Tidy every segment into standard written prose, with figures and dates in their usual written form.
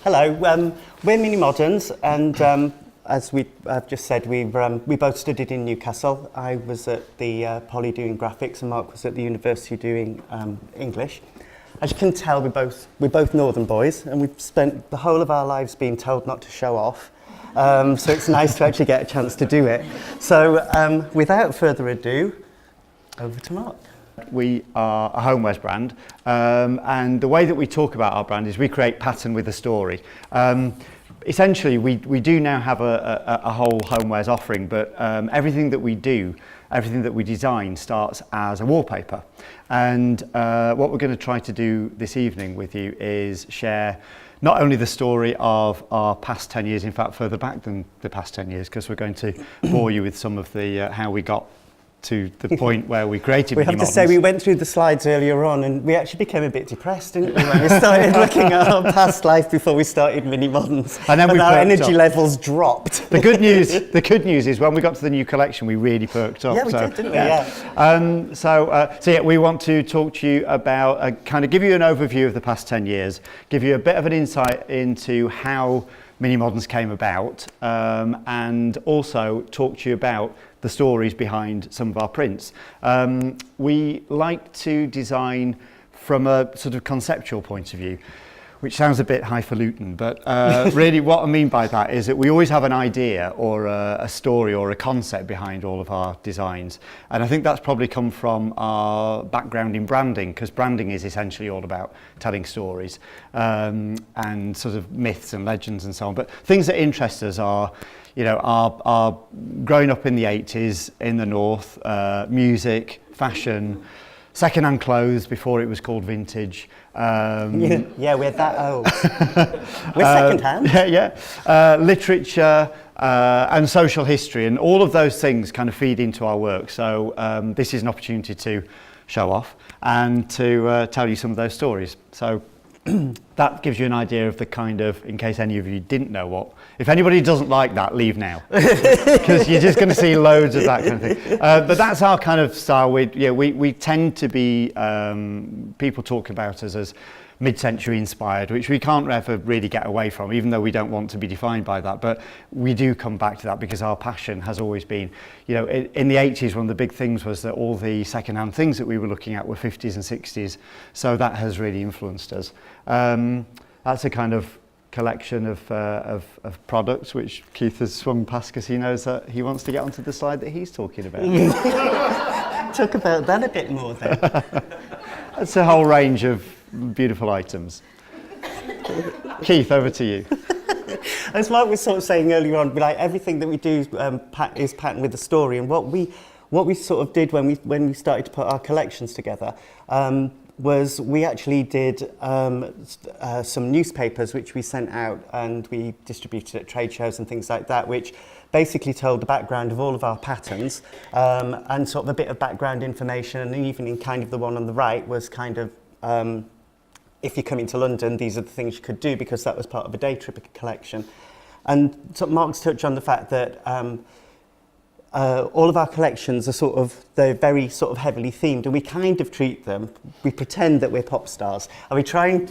Hello, we're Mini Moderns, and as I've just said, we both studied in Newcastle. I was at the Poly doing graphics, and Mark was at the university doing English. As you can tell, we're both Northern boys, and we've spent the whole of our lives being told not to show off. So it's nice to actually get a chance to do it. So without further ado, over to Mark. We are a homewares brand, and the way that we talk about our brand is we create pattern with a story. Essentially, we do now have a whole homewares offering, but everything that we do, everything that we design starts as a wallpaper. And what we're going to try to do this evening with you is share not only the story of our past 10 years, in fact further back than the past 10 years, because we're going to bore you with some of the how we got to the point where we created We have to say, we went through the slides earlier on, and we actually became a bit depressed, didn't we, when we started looking at our past life before we started Mini Moderns, and then our energy levels dropped. The good news is when we got to the new collection, we really perked up. Yeah, we did, didn't we? Yeah. So we want to talk to you about, kind of give you an overview of the past 10 years, give you a bit of an insight into how Mini Moderns came about, and also talk to you about the stories behind some of our prints. We like to design from a sort of conceptual point of view, which sounds a bit highfalutin, but really what I mean by that is that we always have an idea or a story or a concept behind all of our designs. And I think that's probably come from our background in branding, because branding is essentially all about telling stories and sort of myths and legends and so on. But things that interest us are, you know, our growing up in the 80s in the north, music, fashion, second-hand clothes before it was called vintage. Yeah, we're that old. We're second-hand. Literature and social history, and all of those things kind of feed into our work. So this is an opportunity to show off and to tell you some of those stories. So that gives you an idea of the kind of, in case any of you didn't know what, if anybody doesn't like that, leave now, because you're just going to see loads of that kind of thing. But that's our kind of style. We tend to be, people talk about us as mid-century inspired, which we can't ever really get away from, even though we don't want to be defined by that. But we do come back to that because our passion has always been, you know, in the 80s, one of the big things was that all the second-hand things that we were looking at were 50s and 60s. So that has really influenced us. That's a kind of collection of products, which Keith has swung past because he knows that he wants to get onto the slide that he's talking about. Talk about that a bit more then. That's a whole range of beautiful items. Keith, over to you. As Mark was sort of saying earlier on, like everything that we do is patterned with a story, and what we sort of did when we started to put our collections together was we actually did some newspapers which we sent out and we distributed at trade shows and things like that, which basically told the background of all of our patterns and sort of a bit of background information, and even in kind of the one on the right was kind of if you're coming to London, these are the things you could do, because that was part of a day trip collection. And so Mark's touched on the fact that all of our collections are they're very sort of heavily themed, and we kind of treat them, we pretend that we're pop stars, and we try and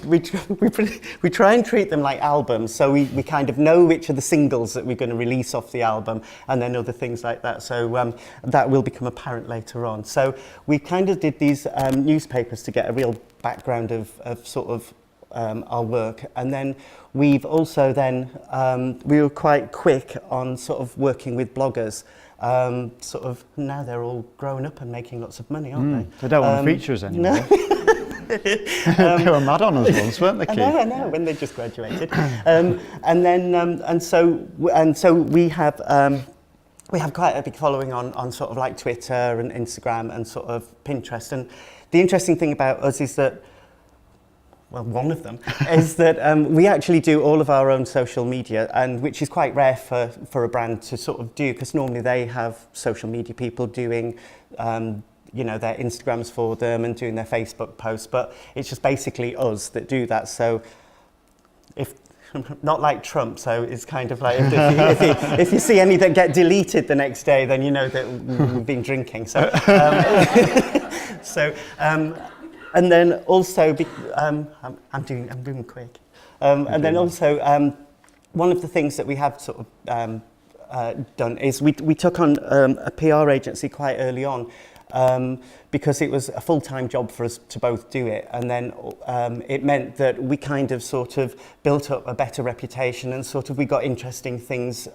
treat them like albums, so we kind of know which are the singles that we're going to release off the album, and then other things like that. So that will become apparent later on. So we kind of did these newspapers to get a real background of sort of our work, and then we've also then we were quite quick on sort of working with bloggers. Sort of now they're all growing up and making lots of money, aren't they? They don't want to feature us anymore. No. They were mad on us once, weren't they, Keith? I know, when they just graduated. And so we have quite a big following on sort of like Twitter and Instagram and sort of Pinterest. And the interesting thing about us is that, well, one of them is that we actually do all of our own social media, and which is quite rare for a brand to sort of do, because normally they have social media people doing you know, their Instagrams for them and doing their Facebook posts, but it's just basically us that do that. So if not like Trump, so it's kind of like if you see any that get deleted the next day, then you know that we've been drinking. So And then also, I'm doing quick. And then also, one of the things that we have sort of done is we took on a PR agency quite early on, because it was a full-time job for us to both do it, and then it meant that we kind of sort of built up a better reputation, and sort of we got interesting things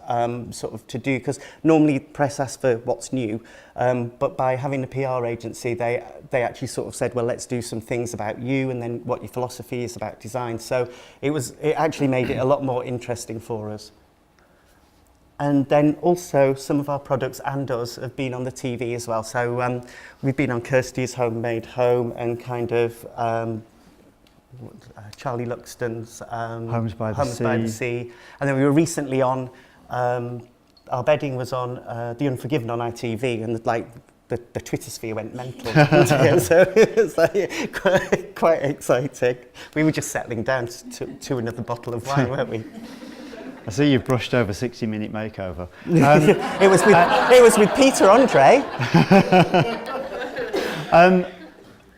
sort of to do, because normally press asks for what's new, but by having a PR agency they actually sort of said, well, let's do some things about you and then what your philosophy is about design. So it actually made it a lot more interesting for us. And then also some of our products and us have been on the TV as well. So we've been on Kirsty's Homemade Home and kind of Charlie Luxton's Homes by the Sea. And then we were recently on, our bedding was on The Unforgiven on ITV, and like the Twitter sphere went mental. So it was like quite exciting. We were just settling down to another bottle of wine, weren't we? I see you've brushed over 60-minute makeover. It was with Peter Andre.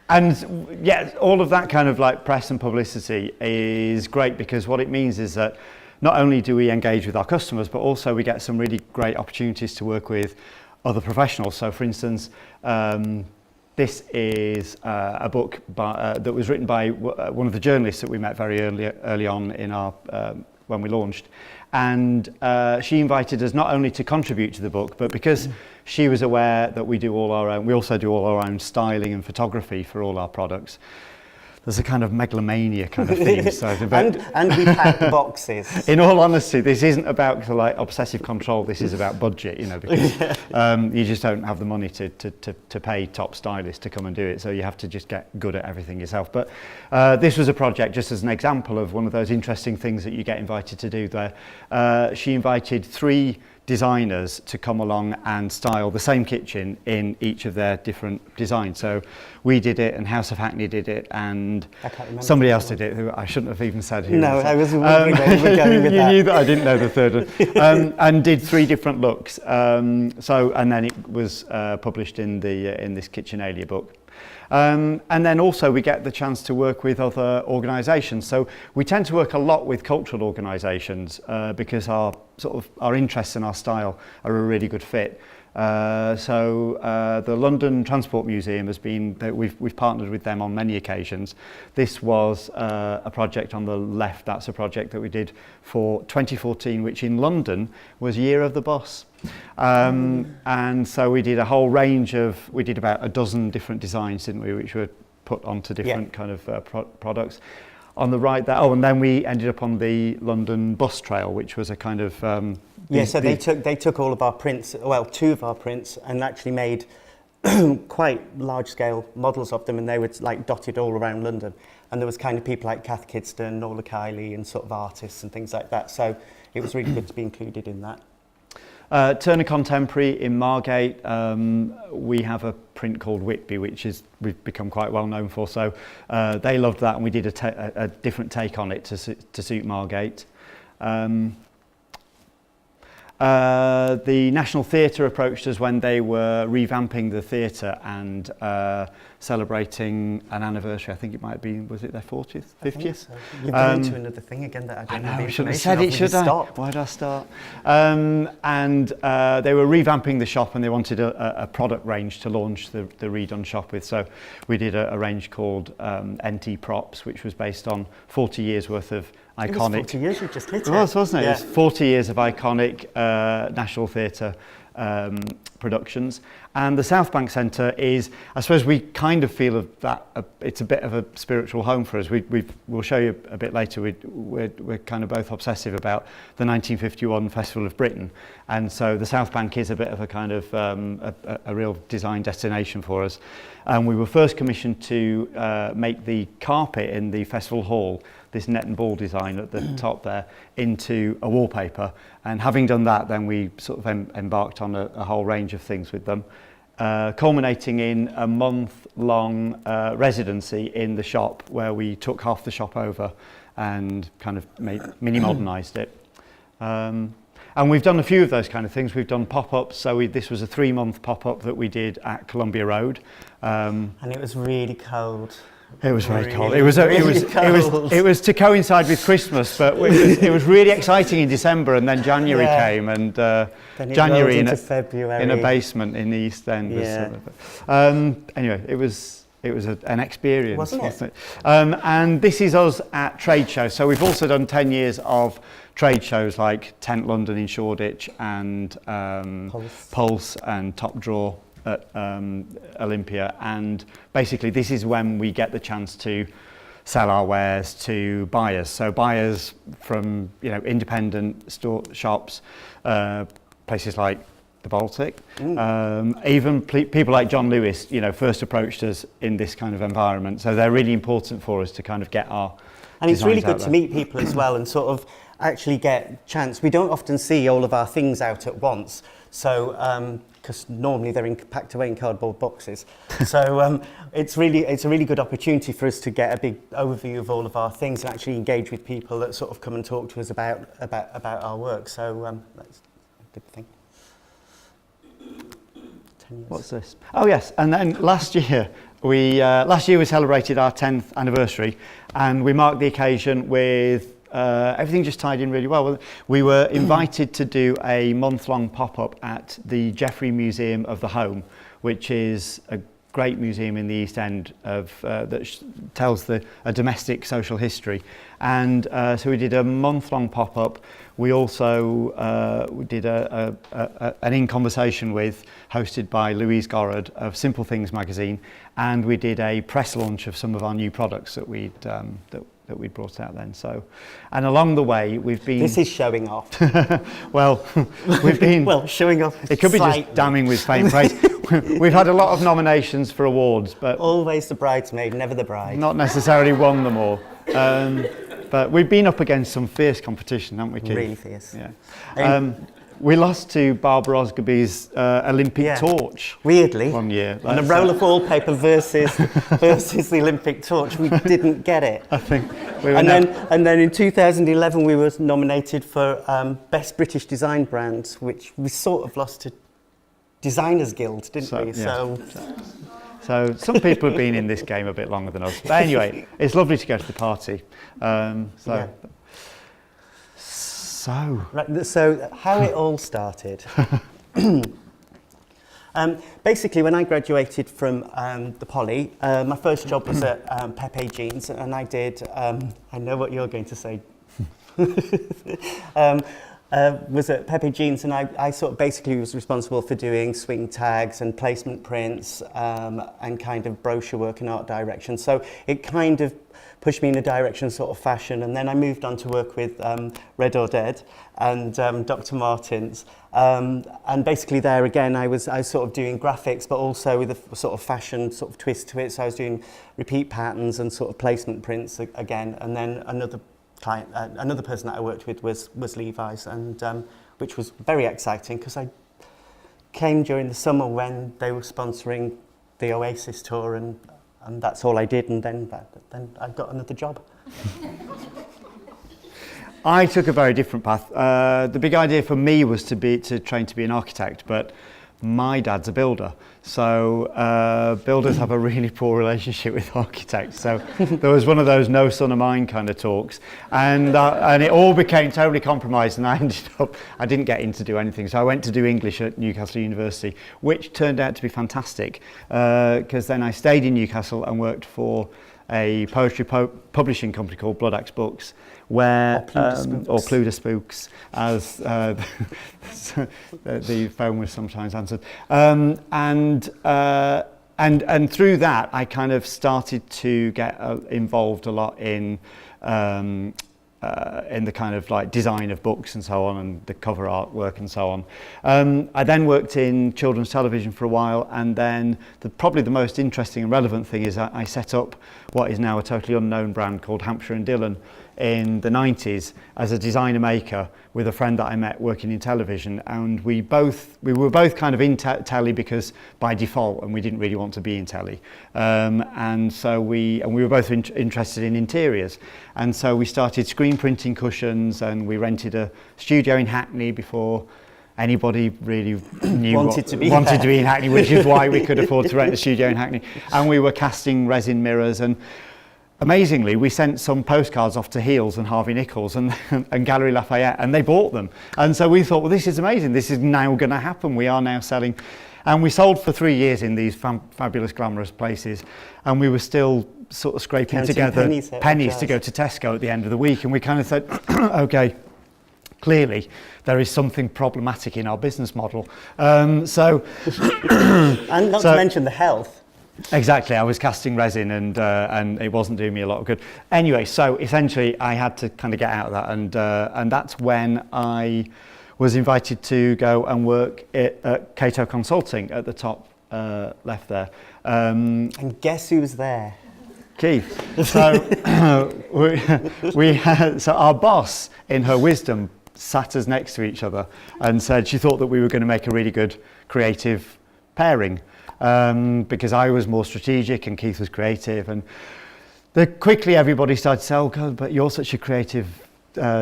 And yeah, all of that kind of like press and publicity is great, because what it means is that not only do we engage with our customers, but also we get some really great opportunities to work with other professionals. So for instance, this is a book that was written by one of the journalists that we met very early on in our when we launched, and she invited us not only to contribute to the book, but because she was aware that we also do all our own styling and photography for all our products. There's a kind of megalomania kind of theme. So and we pack the boxes. In all honesty, this isn't about like obsessive control. This is about budget, you know, because you just don't have the money to pay top stylists to come and do it. So you have to just get good at everything yourself. But this was a project, just as an example of one of those interesting things that you get invited to do there. She invited 3 designers to come along and style the same kitchen in each of their different designs. So we did it, and House of Hackney did it, and somebody else did it, who I shouldn't have even said who. No, I was wondering where you were going with you that. knew that I didn't know the third one. And did 3 different looks. And then it was published in this Kitchenalia book. And then also we get the chance to work with other organisations. So we tend to work a lot with cultural organisations because our interests and our style are a really good fit. The London Transport Museum has been, we've partnered with them on many occasions. This was a project on the left. That's a project that we did for 2014, which in London was Year of the Bus. And so we did a whole range we did about a dozen different designs, didn't we, which were put onto different kind of products. On the right there, and then we ended up on the London Bus Trail, which was a kind of... they took all of our prints, well, 2 of our prints, and actually made quite large-scale models of them, and they were like dotted all around London. And there was kind of people like Kath Kidston, Nola Kiley, and sort of artists and things like that. So it was really good to be included in that. Turner Contemporary in Margate, we have a print called Whitby, which we've become quite well known for. So they loved that, and we did a different take on it to suit Margate. The National Theatre approached us when they were revamping the theatre and celebrating an anniversary. I think it might be, was it their 40th, 50th? So. You've gone into another thing again that I don't know the I shouldn't have information said it, of. should I? Stop. Why did I start? They were revamping the shop, and they wanted a product range to launch the redone shop with. So we did a range called NT Props, which was based on 40 years worth of iconic... It was 40 years, you just hit it. It was, wasn't it? Yeah. It was 40 years of iconic National Theatre productions. And the South Bank Centre is, I suppose we kind of feel of that, it's a bit of a spiritual home for us. We'll show you a bit later, we're kind of both obsessive about the 1951 Festival of Britain. And so the South Bank is a bit of a kind of a real design destination for us. And we were first commissioned to make the carpet in the festival hall, this net and ball design at the top there, into a wallpaper. And having done that, then we sort of embarked on a whole range of things with them, culminating in a month-long residency in the shop, where we took half the shop over and kind of mini-modernised it. And we've done a few of those kind of things. We've done pop-ups. So this was a 3-month pop-up that we did at Columbia Road. And it was really cold. It was very cold. Really, really cold. It was to coincide with Christmas, but it was really exciting in December, and then January came, and Then it January rolled into February. in a basement in the East End. Yeah. Anyway, it was an experience, Wasn't it? it? And this is us at trade shows. So we've also done 10 years of trade shows like Tent London in Shoreditch and Pulse and Top Draw at Olympia, and basically this is when we get the chance to sell our wares to buyers. So buyers from independent shops, places like the Baltic, even people like John Lewis, first approached us in this kind of environment. So they're really important for us to kind of get our And it's really designs out good to there. meet people as well and sort of actually get chance. We don't often see all of our things out at once, so because normally they're packed away in cardboard boxes. So it's a really good opportunity for us to get a big overview of all of our things and actually engage with people that sort of come and talk to us about our work. So that's a good thing. 10 years. What's this? Oh yes, and then last year we celebrated our 10th anniversary, and we marked the occasion with everything just tied in really well. We were invited to do a month-long pop-up at the Jeffrey Museum of the Home, which is a great museum in the East End that tells a domestic social history. And so we did a month-long pop-up. We also did an In Conversation With, hosted by Louise Gorrod of Simple Things magazine, and we did a press launch of some of our new products that we'd brought out then. So, and along the way we've been. This is showing off. Well, we've been. Well, showing off. It could be just damning with faint praise. We've had a lot of nominations for awards, but Always the bridesmaid, never the bride. not necessarily won them all. But we've been up against some fierce competition, haven't we, Keith? Really fierce. Yeah. We lost to Barbara Osgerby's Olympic torch Weirdly, one year. on a roll of wallpaper versus the Olympic torch, we didn't get it. I think we were And then in 2011 we were nominated for Best British Design Brand, which we sort of lost to Designers Guild, didn't we? Yeah. So some people have been in this game a bit longer than us. But anyway, it's lovely to go to the party. Right, so how it all started. Basically, when I graduated from the Poly, my first job was at Pepe Jeans, and I did, I know what you're going to say, was at Pepe Jeans, and I sort of basically was responsible for doing swing tags and placement prints and kind of brochure work and art direction. So it kind of pushed me in a direction of sort of fashion, and then I moved on to work with Red or Dead and Dr. Martens, and basically there again I was sort of doing graphics, but also with a sort of fashion sort of twist to it. So I was doing repeat patterns and sort of placement prints again, and then another person that I worked with was Levi's, and which was very exciting because I came during the summer when they were sponsoring the Oasis tour, and that's all I did, and then I got another job. I took a very different path. The big idea for me was to train to be an architect, but my dad's a builder, so builders have a really poor relationship with architects. So there was one of those no son of mine kind of talks, and it all became totally compromised, and I didn't get in to do anything. So I went to do English at Newcastle University, which turned out to be fantastic, because then I stayed in Newcastle and worked for a poetry publishing company called Blood Axe Books, where or Cluda Spooks, as the phone was sometimes answered, and through that I kind of started to get involved a lot in the kind of like design of books and so on, and the cover artwork and so on. I then worked in children's television for a while, and then probably the most interesting and relevant thing is I set up what is now a totally unknown brand called Hampshire and Dillon in the 90s as a designer maker with a friend that I met working in television, and we were both kind of in telly because by default, and we didn't really want to be in telly, and we were both interested in interiors, and so we started screen printing cushions, and we rented a studio in Hackney before anybody really knew Wanted to be wanted there. to be in Hackney, which is why we could afford to rent a studio in Hackney. And we were casting resin mirrors, and amazingly, we sent some postcards off to Heels and Harvey Nichols and Gallery Lafayette, and they bought them. And so we thought, well, this is amazing. This is now going to happen. We are now selling. And we sold for 3 years in these fabulous, glamorous places. And we were still sort of scraping Counting together pennies to go to Tesco at the end of the week. And we kind of said, okay, clearly there is something problematic in our business model. And not to mention the health. Exactly, I was casting resin and it wasn't doing me a lot of good. Anyway, so essentially I had to kind of get out of that, and that's when I was invited to go and work at Cato Consulting at the top left there. And guess who's there? Keith. So, so our boss, in her wisdom, sat us next to each other and said she thought that we were going to make a really good creative pairing. Because I was more strategic and Keith was creative, and quickly everybody started to say, oh God, but you're such a creative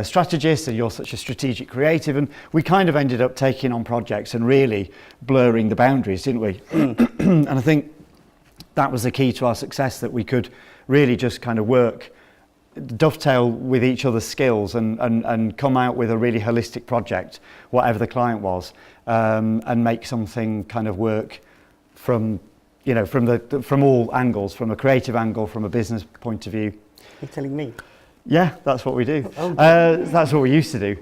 strategist and you're such a strategic creative, and we kind of ended up taking on projects and really blurring the boundaries, didn't we? And I think that was the key to our success, that we could really just kind of dovetail with each other's skills and come out with a really holistic project, whatever the client was, and make something kind of work from all angles, from a creative angle, from a business point of view. You're telling me? Yeah, that's what we do. Oh. That's what we used to do.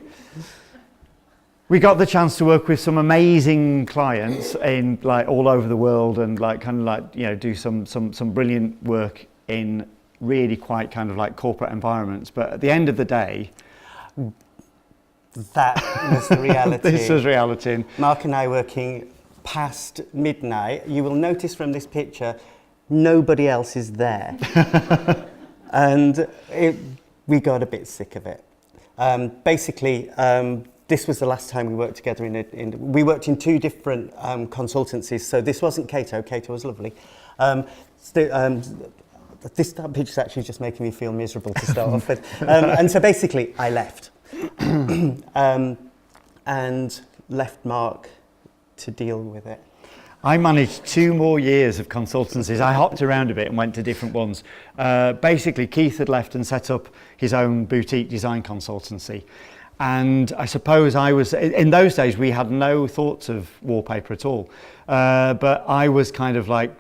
We got the chance to work with some amazing clients in like all over the world, and like kind of like, you know, do some brilliant work in really quite kind of like corporate environments. But at the end of the day, that was the reality. This was reality. Mark and I working past midnight. You will notice from this picture, nobody else is there. And we got a bit sick of it. Basically, this was the last time we worked together. We worked in 2 different consultancies, so this wasn't Cato. Cato was lovely. This picture is actually just making me feel miserable to start off with. And so basically, I left. And left Mark to deal with it. I managed 2 more years of consultancies. I hopped around a bit and went to different ones. Basically, Keith had left and set up his own boutique design consultancy. And I suppose in those days, we had no thoughts of wallpaper at all. But I was kind of like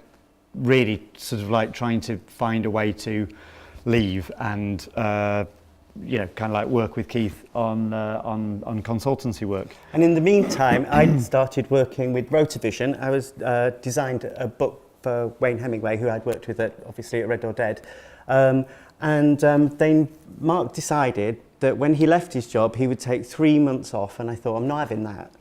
really sort of like trying to find a way to leave and kind of like work with Keith on consultancy work. And in the meantime, I started working with Rotavision. I was designed a book for Wayne Hemingway, who I'd worked with obviously at Red or Dead. Then Mark decided that when he left his job, he would take 3 months off, and I thought, I'm not having that.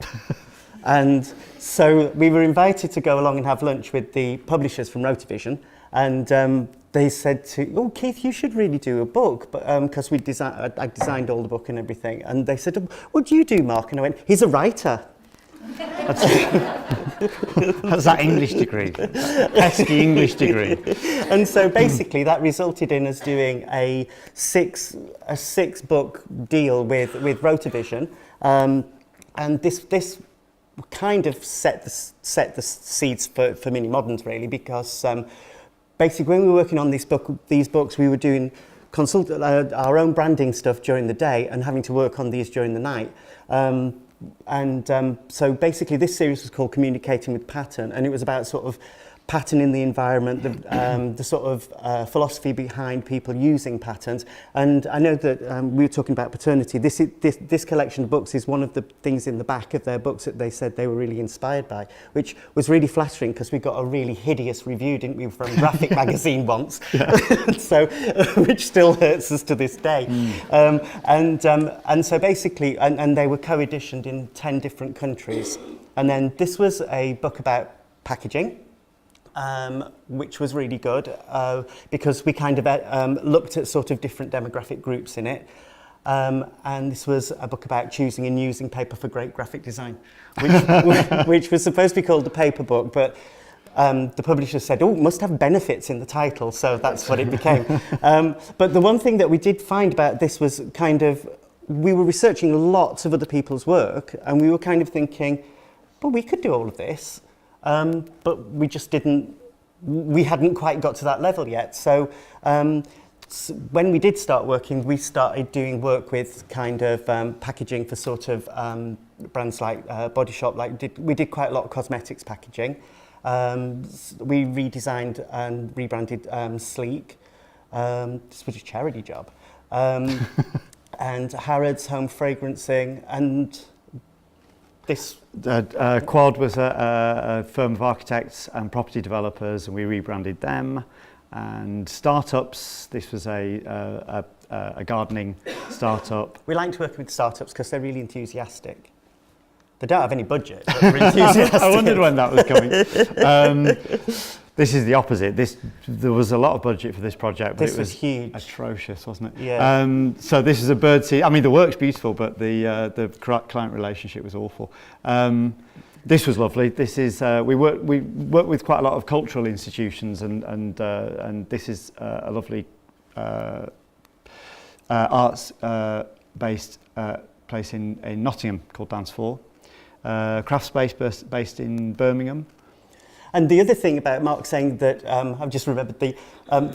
And so we were invited to go along and have lunch with the publishers from Rotavision, and they said oh, Keith, you should really do a book, because I designed all the book and everything. And they said, what do you do, Mark? And I went, he's a writer. That's that English degree, pesky English degree. And so basically that resulted in us doing a six book deal with Rotavision. And this kind of set the seeds for Mini Moderns, really, because basically, when we were working on these books, we were doing our own branding stuff during the day and having to work on these during the night. So basically, this series was called Communicating with Pattern, and it was about sort of pattern in the environment, the sort of philosophy behind people using patterns. And I know that we were talking about paternity. This collection of books is one of the things in the back of their books that they said they were really inspired by, which was really flattering because we got a really hideous review, didn't we, from Graphic Magazine once, so which still hurts us to this day. And so basically, and they were co-editioned in 10 different countries. And then this was a book about packaging. Which was really good because we kind of looked at sort of different demographic groups in it. And this was a book about choosing and using paper for great graphic design, which was supposed to be called the paper book, but the publisher said, it must have benefits in the title, so that's what it became. But the one thing that we did find about this was kind of we were researching lots of other people's work, and we were kind of thinking, well, we could do all of this, but we just didn't. We hadn't quite got to that level yet. So when we did start working, we started doing work with kind of packaging for sort of brands like Body Shop. We did quite a lot of cosmetics packaging. We redesigned and rebranded Sleek. This was a charity job. And Harrods Home Fragrancing, and this... Quad was a firm of architects and property developers, and we rebranded them. And startups, this was a gardening startup. We liked working with startups because they're really enthusiastic. They don't have any budget, but they're enthusiastic. I wondered when that was coming. This is the opposite. There was a lot of budget for this project, but this it was huge. Atrocious, wasn't it? Yeah. So this is a birdseed. I mean, the work's beautiful, but the client relationship was awful. This was lovely. This is we work with quite a lot of cultural institutions, and this is a lovely arts based place in Nottingham called Dance 4. Craft space based in Birmingham. And the other thing about Mark saying that, I've just remembered the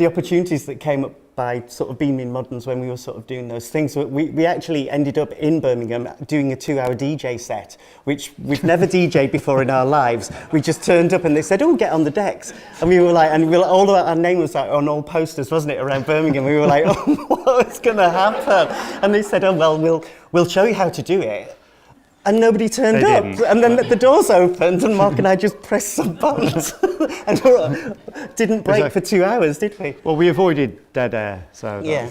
opportunities that came up by sort of Beaming Moderns when we were sort of doing those things. We actually ended up in Birmingham doing a 2-hour DJ set, which we've never DJed before in our lives. We just turned up and they said, oh, get on the decks. And we were like, all of our name was like on all posters, wasn't it, around Birmingham. We were like, oh, what's going to happen? And they said, oh, well, we'll show you how to do it. And nobody turned up. And then the doors opened and Mark and I just pressed some buttons and didn't break for 2 hours, did we? Well, we avoided dead air. So yeah.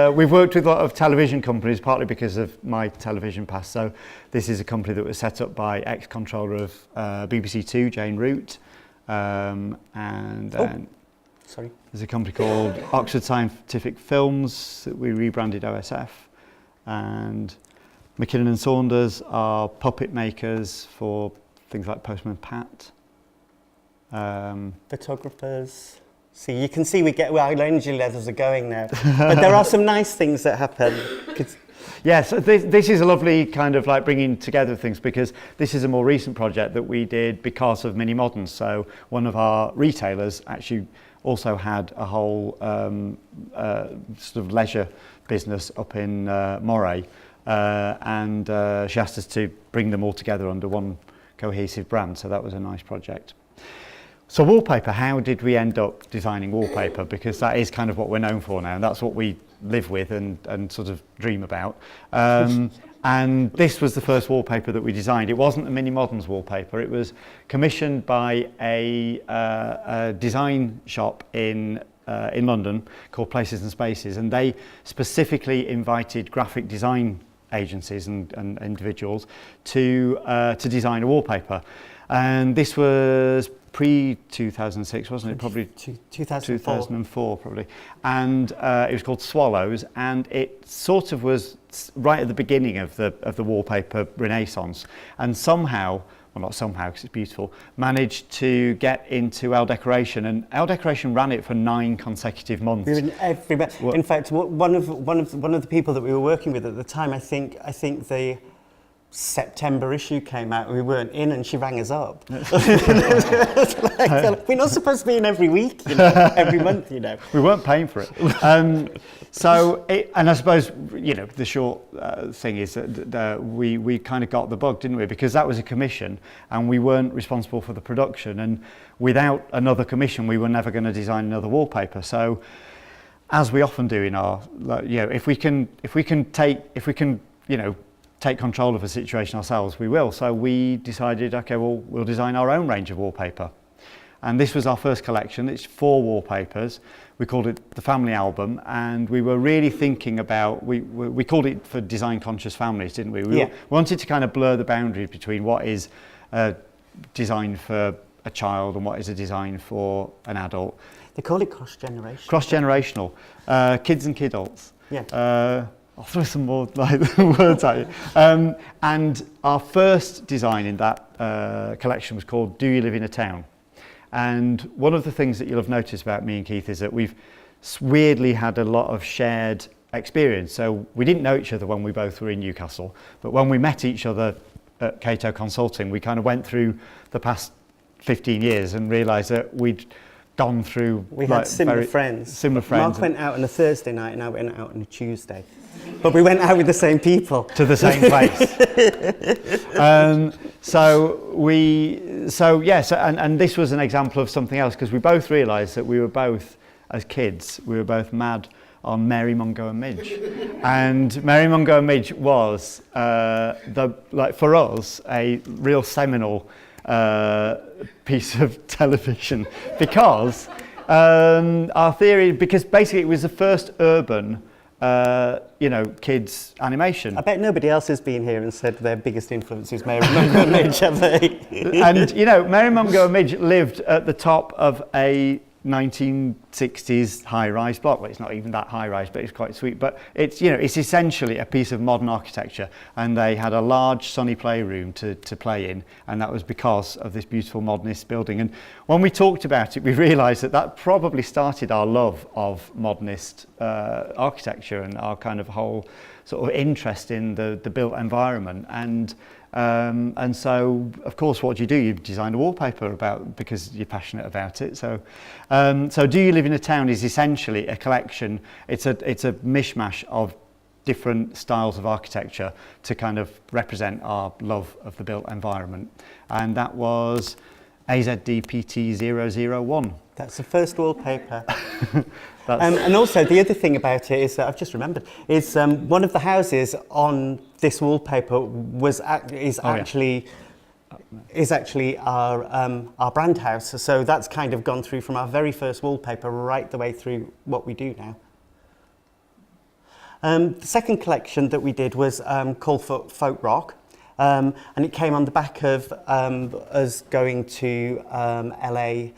We've worked with a lot of television companies, partly because of my television past. So this is a company that was set up by ex-controller of BBC Two, Jane Root. Sorry. There's a company called Oxford Scientific Films that we rebranded OSF. And McKinnon and Saunders are puppet makers for things like Postman Pat. Photographers. See, you can see our energy levels are going now. But there are some nice things that happen. Yes, this is a lovely kind of like bringing together things, because this is a more recent project that we did because of Mini Moderns. So one of our retailers actually also had a whole sort of leisure business up in Moray. And she asked us to bring them all together under one cohesive brand, so that was a nice project. So wallpaper, how did we end up designing wallpaper? Because that is kind of what we're known for now, and that's what we live with and sort of dream about. And this was the first wallpaper that we designed. It wasn't a Mini Moderns wallpaper. It was commissioned by a design shop in London called Places and Spaces, and they specifically invited graphic design agencies and individuals to design a wallpaper. And this was pre-2006, wasn't it? Probably 2004 probably. And it was called Swallows, and it sort of was right at the beginning of the wallpaper renaissance, and somehow, well, not somehow because it's beautiful, managed to get into Elle Decoration, and Elle Decoration ran it for 9 consecutive months. We were in every. In fact, one of the people that we were working with at the time, I think the September issue came out, we weren't in, and she rang us up. We're not supposed to be in every week, every month, We weren't paying for it. And I suppose, the short thing is that we kind of got the bug, didn't we? Because that was a commission, and we weren't responsible for the production, and without another commission, we were never going to design another wallpaper. So, as we often do in our, if we can take control of a situation ourselves, we will. So we decided, okay, well, we'll design our own range of wallpaper. And this was our first collection. It's 4 wallpapers. We called it the Family Album, and we were really thinking about, we called it for design conscious families, didn't we? We wanted to kind of blur the boundaries between what is designed for a child and what is a design for an adult. They call it cross-generational. Cross-generational. Kids and kidults. Yeah. I'll throw some more words at you. And our first design in that collection was called Do You Live in a Town? And one of the things that you'll have noticed about me and Keith is that we've weirdly had a lot of shared experience. So we didn't know each other when we both were in Newcastle, but when we met each other at Cato Consulting, we kind of went through the past 15 years and realised that we'd gone through... We had similar friends. Similar friends. Mark went out on a Thursday night and I went out on a Tuesday. But we went out with the same people. To the same place. And this was an example of something else, because we both realised that we were both, as kids, we were both mad on Mary Mungo and Midge. And Mary Mungo and Midge was, for us, a real seminal piece of television, because our theory, because basically it was the first urban kids animation. I bet nobody else has been here and said their biggest influence is Mary Mungo and Midge, have they? And, Mary Mungo and Midge lived at the top of a 1960s high-rise block. Well, it's not even that high-rise, but it's quite sweet. But it's essentially a piece of modern architecture, and they had a large sunny playroom to play in, and that was because of this beautiful modernist building. And when we talked about it, we realised that probably started our love of modernist architecture and our kind of whole sort of interest in the built environment. And so, of course, what do? You design a wallpaper because you're passionate about it. So Do You Live in a Town is essentially a collection. It's a mishmash of different styles of architecture to kind of represent our love of the built environment. And that was AZDPT001. That's the first wallpaper. And also the other thing about it is that I've just remembered is one of the houses on this wallpaper is actually our brand house. So that's kind of gone through from our very first wallpaper right the way through what we do now. The second collection that we did was called Folk Rock. And it came on the back of us going to LA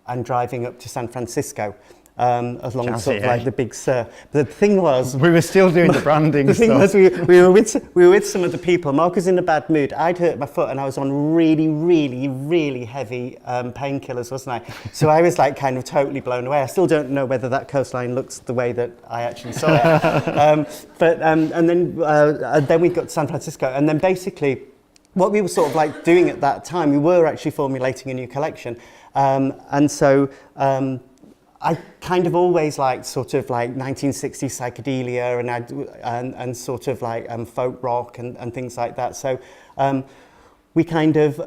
and driving up to San Francisco, along Jazzy, sort of like the Big Sur. But the thing was, we were still doing the branding. The thing was, we were with some of the people. Mark was in a bad mood. I'd hurt my foot, and I was on really, really, really heavy painkillers, wasn't I? So I was like kind of totally blown away. I still don't know whether that coastline looks the way that I actually saw it. And then we got to San Francisco, and then basically, what we were sort of like doing at that time, we were actually formulating a new collection. And so I kind of always liked sort of like 1960s psychedelia and sort of like folk rock and things like that. So we kind of,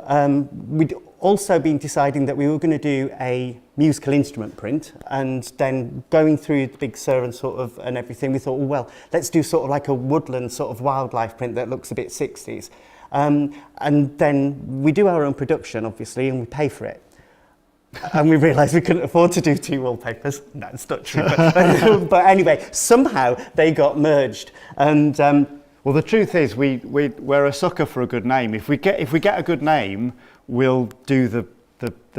we'd also been deciding that we were going to do a musical instrument print, and then going through the Big Sur and everything, we thought, well, let's do sort of like a woodland sort of wildlife print that looks a bit 60s. And then we do our own production, obviously, and we pay for it. And we realised we couldn't afford to do 2 wallpapers. No, it's not true. But anyway, somehow they got merged. And well, the truth is, we're a sucker for a good name. If we get a good name, we'll do the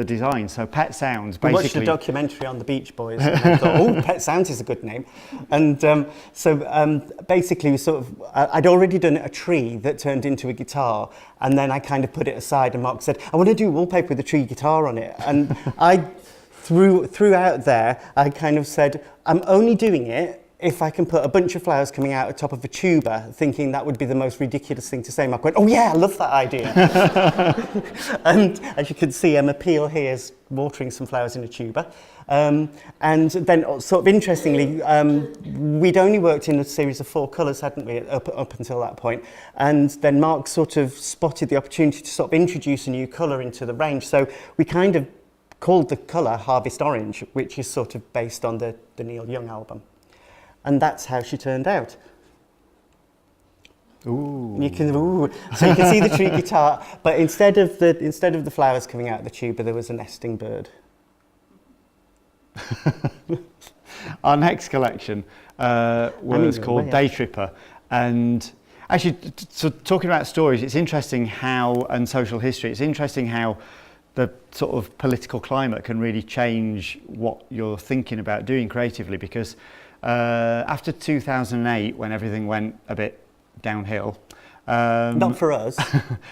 design. So Pet Sounds, basically. We watched a documentary on the Beach Boys, and I thought, oh, Pet Sounds is a good name. And basically, we sort of, I'd already done a tree that turned into a guitar, and then I kind of put it aside, and Mark said, I want to do wallpaper with a tree guitar on it. And I threw out there, I kind of said, I'm only doing it if I can put a bunch of flowers coming out of the top of a tuba, thinking that would be the most ridiculous thing to say. Mark went, oh yeah, I love that idea. And as you can see, Emma Peel here is watering some flowers in a tuba. And then sort of interestingly, we'd only worked in a series of 4 colours, hadn't we, up until that point. And then Mark sort of spotted the opportunity to sort of introduce a new colour into the range. So we kind of called the colour Harvest Orange, which is sort of based on the Neil Young album. And that's how she turned out. Ooh. So you can see the tree guitar, but instead of the flowers coming out of the tuba, there was a nesting bird. Our next collection was called Day Tripper, and actually, so talking about stories, it's interesting how, and social history, it's interesting how the sort of political climate can really change what you're thinking about doing creatively, because after 2008, when everything went a bit downhill, not for us,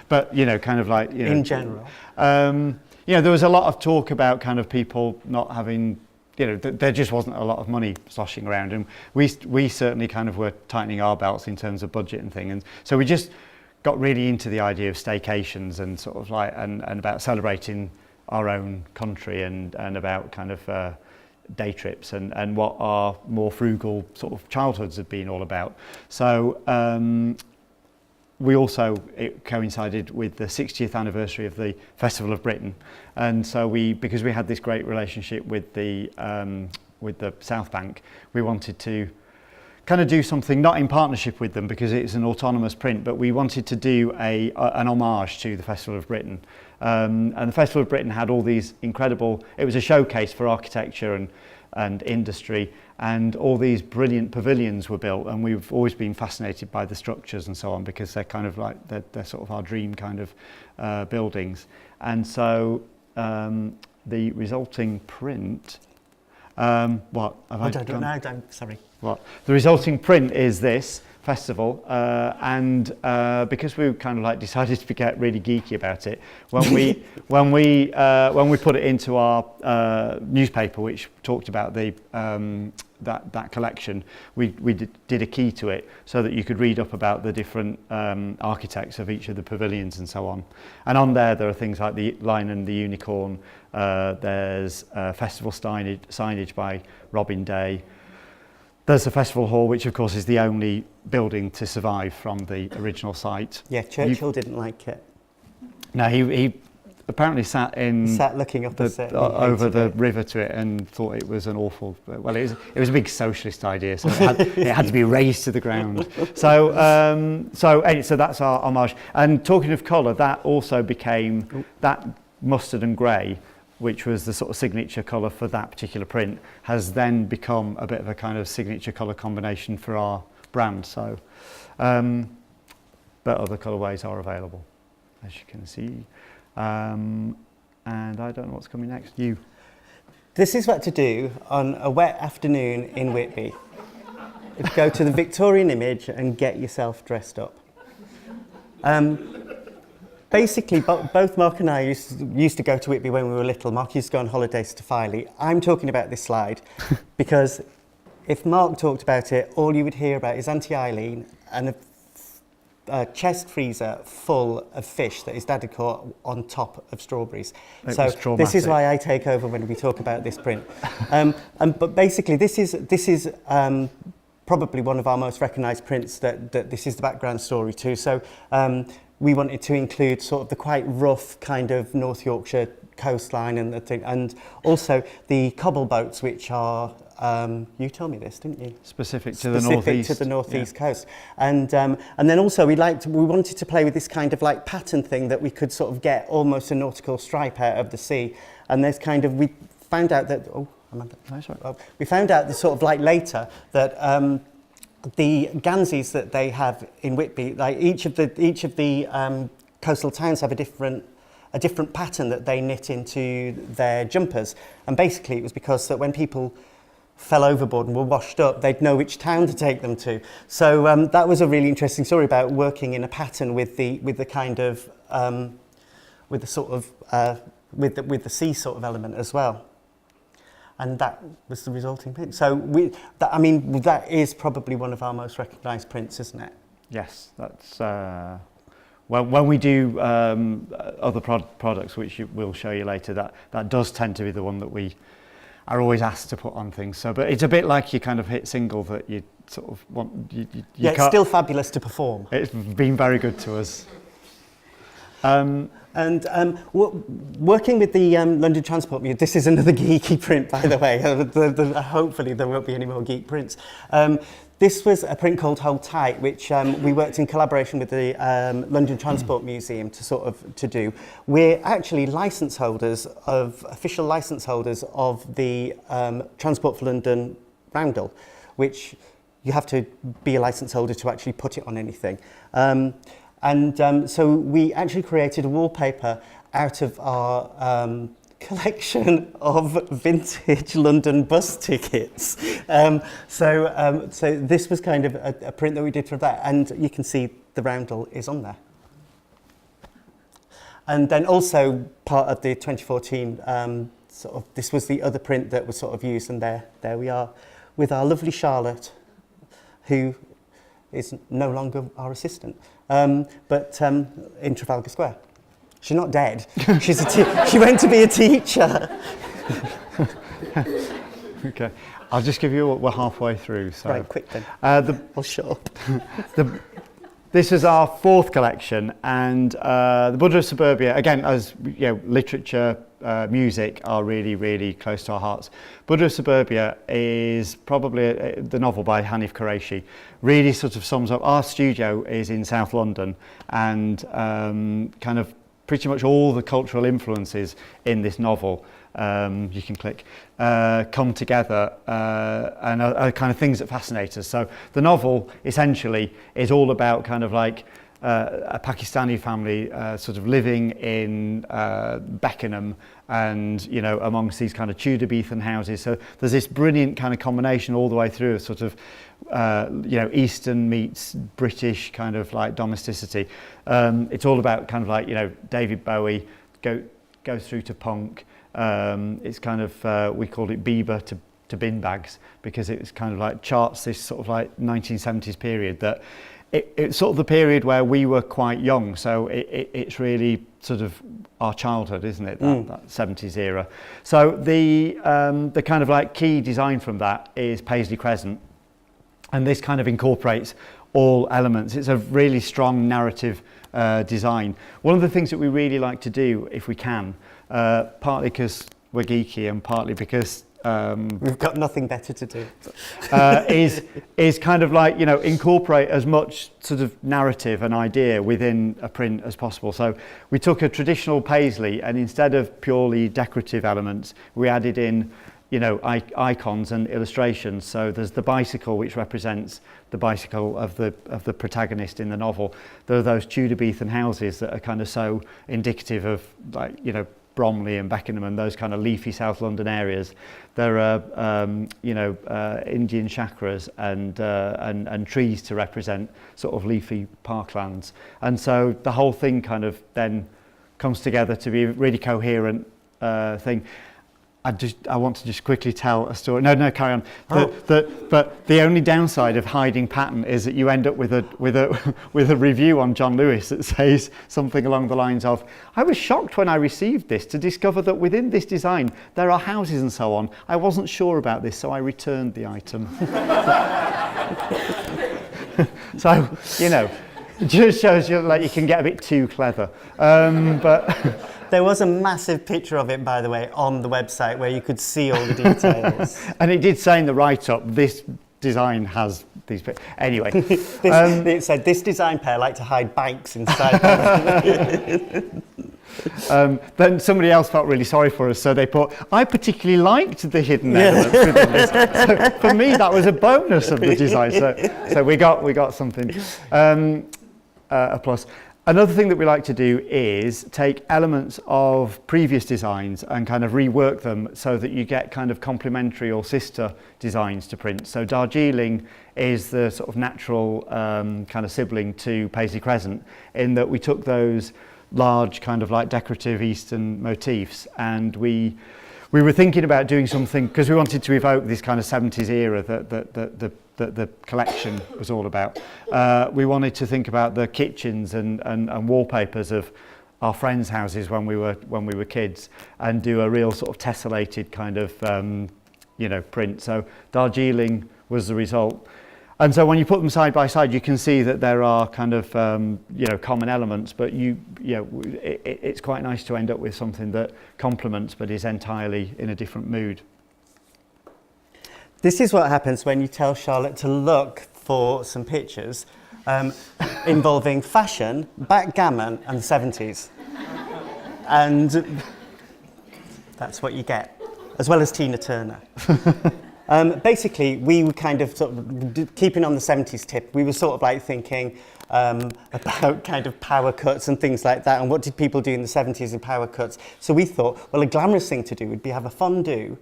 but kind of like in general, there was a lot of talk about kind of people not having there just wasn't a lot of money sloshing around, and we certainly kind of were tightening our belts in terms of budget and thing, and so we just got really into the idea of staycations and sort of like and about celebrating our own country and about kind of day trips and what our more frugal sort of childhoods have been all about. So it coincided with the 60th anniversary of the Festival of Britain, and so because we had this great relationship with the South Bank, we wanted to kind of do something not in partnership with them because it's an autonomous print, but we wanted to do an homage to the Festival of Britain. And the Festival of Britain had all these incredible, it was a showcase for architecture and industry, and all these brilliant pavilions were built, and we've always been fascinated by the structures and so on because they're kind of like, they're sort of our dream kind of buildings. And so the resulting print, what? I don't know, sorry. What? The resulting print is this festival, and because we kind of like decided to get really geeky about it, when we put it into our newspaper, which talked about the that collection, we did a key to it so that you could read up about the different architects of each of the pavilions and so on. And on there are things like the Lion and the Unicorn. There's festival signage by Robin Day. There's the festival hall, which of course is the only building to survive from the original site. Yeah, Churchill didn't like it. No, he apparently sat looking up over the river to it and thought it was an awful. Well, it was a big socialist idea, so it had to be razed to the ground. So that's our homage. And talking of colour, that also became that mustard and grey, which was the sort of signature colour for that particular print, has then become a bit of a kind of signature colour combination for our brand. So, but other colourways are available, as you can see. And I don't know what's coming next. You. This is what to do on a wet afternoon in Whitby. Go to the Victorian Image and get yourself dressed up. Basically, both Mark and I used to go to Whitby when we were little. Mark used to go on holidays to Filey. I'm talking about this slide because if Mark talked about it, all you would hear about is Auntie Eileen and a chest freezer full of fish that his dad had caught on top of strawberries. So this is why I take over when we talk about this print. But basically, this is probably one of our most recognised prints that this is the background story to. So. We wanted to include sort of the quite rough kind of North Yorkshire coastline and the thing, and also the cobble boats, which are you told me this, didn't you? Specific to the northeast coast, and then also we wanted to play with this kind of like pattern thing that we could sort of get almost a nautical stripe out of the sea, and there's kind of we found out that we found out the sort of like later that. The Ganseys that they have in Whitby, like each of the coastal towns have a different pattern that they knit into their jumpers, and basically it was because that when people fell overboard and were washed up, they'd know which town to take them to. So that was a really interesting story about working in a pattern with the kind of with the sort of with the sea sort of element as well. And that was the resulting print. So that is probably one of our most recognised prints, isn't it? Yes, that's when we do other products, which we'll show you later. That does tend to be the one that we are always asked to put on things. So, but it's a bit like you kind of hit single that you sort of want. Yeah, it's still fabulous to perform. It's been very good to us. Working with the London Transport Museum, this is another geeky print, by the way. Hopefully there won't be any more geek prints. This was a print called Hold Tight, which we worked in collaboration with the London Transport Museum to do. We're actually official licence holders of the Transport for London roundel, which you have to be a licence holder to actually put it on anything. So we actually created a wallpaper out of our collection of vintage London bus tickets. So this was kind of a print that we did for that, and you can see the roundel is on there. And then also part of the 2014 sort of, this was the other print that was sort of used, and there we are with our lovely Charlotte, who is no longer our assistant, but in Trafalgar Square. She's not dead. She went to be a teacher. Okay, I'll just give you what we're halfway through. So. Right, quick then. Oh, sure. This is our fourth collection, and the Buddha of Suburbia, again, as you know, literature, music are really, really close to our hearts. Buddha of Suburbia is probably the novel by Hanif Qureshi. Really sort of sums up. Our studio is in South London, and kind of pretty much all the cultural influences in this novel, you can click, come together and are kind of things that fascinate us. So the novel essentially is all about kind of like a Pakistani family sort of living in Beckenham, and you know, amongst these kind of Tudor Beethoven houses. So there's this brilliant kind of combination all the way through of sort of you know, Eastern meets British kind of like domesticity. It's all about kind of like, you know, David Bowie goes through to punk. It's kind of we called it Bieber to bin bags, because it's kind of like charts this sort of like 1970s period that it's sort of the period where we were quite young, so it's really sort of our childhood, isn't it, that 70s era. So the kind of like key design from that is Paisley Crescent, and this kind of incorporates all elements. It's a really strong narrative design. One of the things that we really like to do, if we can, partly because we're geeky and partly because we've got nothing better to do, is kind of like, you know, incorporate as much sort of narrative and idea within a print as possible. So we took a traditional Paisley, and instead of purely decorative elements, we added in, you know, icons and illustrations. So there's the bicycle, which represents the bicycle of the protagonist in the novel. There are those Tudor Beethoven houses that are kind of so indicative of, like, you know, Bromley and Beckenham and those kind of leafy South London areas. There are you know, Indian chakras and trees to represent sort of leafy parklands. And so the whole thing kind of then comes together to be a really coherent thing. I want to just quickly tell a story. No, carry on. But the only downside of hiding pattern is that you end up with a review on John Lewis that says something along the lines of, "I was shocked when I received this to discover that within this design there are houses and so on. I wasn't sure about this, so I returned the item." So, you know, it just shows you like you can get a bit too clever, but. There was a massive picture of it, by the way, on the website where you could see all the details. And it did say in the write-up, this design has these... Anyway. It said, "This design pair like to hide banks inside them." Then somebody else felt really sorry for us, so they put, "I particularly liked the hidden elements within this." So for me, that was a bonus of the design. So we got something, a plus. Another thing that we like to do is take elements of previous designs and kind of rework them so that you get kind of complementary or sister designs to print. So Darjeeling is the sort of natural kind of sibling to Paisley Crescent, in that we took those large kind of like decorative Eastern motifs, and we were thinking about doing something because we wanted to evoke this kind of 70s era that the collection was all about. We wanted to think about the kitchens and wallpapers of our friends' houses when we were kids, and do a real sort of tessellated kind of you know, print. So Darjeeling was the result. And so when you put them side by side, you can see that there are kind of you know, common elements, but it's quite nice to end up with something that complements but is entirely in a different mood. This is what happens when you tell Charlotte to look for some pictures involving fashion, backgammon and the 70s. And that's what you get, as well as Tina Turner. Basically, we were kind of sort of keeping on the 70s tip. We were sort of like thinking about kind of power cuts and things like that, and what did people do in the 70s in power cuts. So we thought, well, a glamorous thing to do would be have a fondue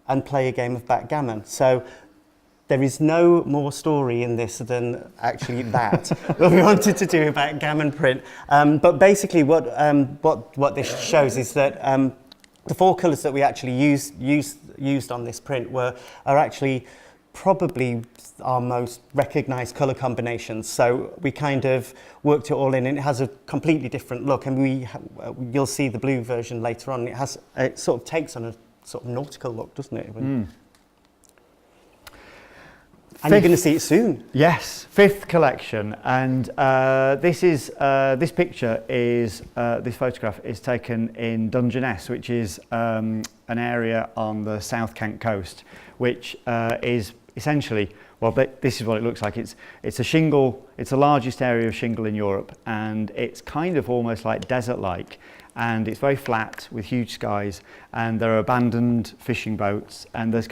and play a game of backgammon. So there is no more story in this than actually that. But we wanted to do a backgammon print. But basically what this shows is that the 4 colours that we actually used on this print are actually probably our most recognised colour combinations. So we kind of worked it all in, and it has a completely different look. And you'll see the blue version later on. It sort of takes on a sort of nautical look, doesn't it? And you're going to see it soon. Yes, 5th collection, and this picture is this photograph is taken in Dungeness, which is an area on the South Kent coast, which is essentially, well, this is what it looks like. It's a shingle. It's the largest area of shingle in Europe, and it's kind of almost like desert-like. And it's very flat with huge skies, and there are abandoned fishing boats, and there's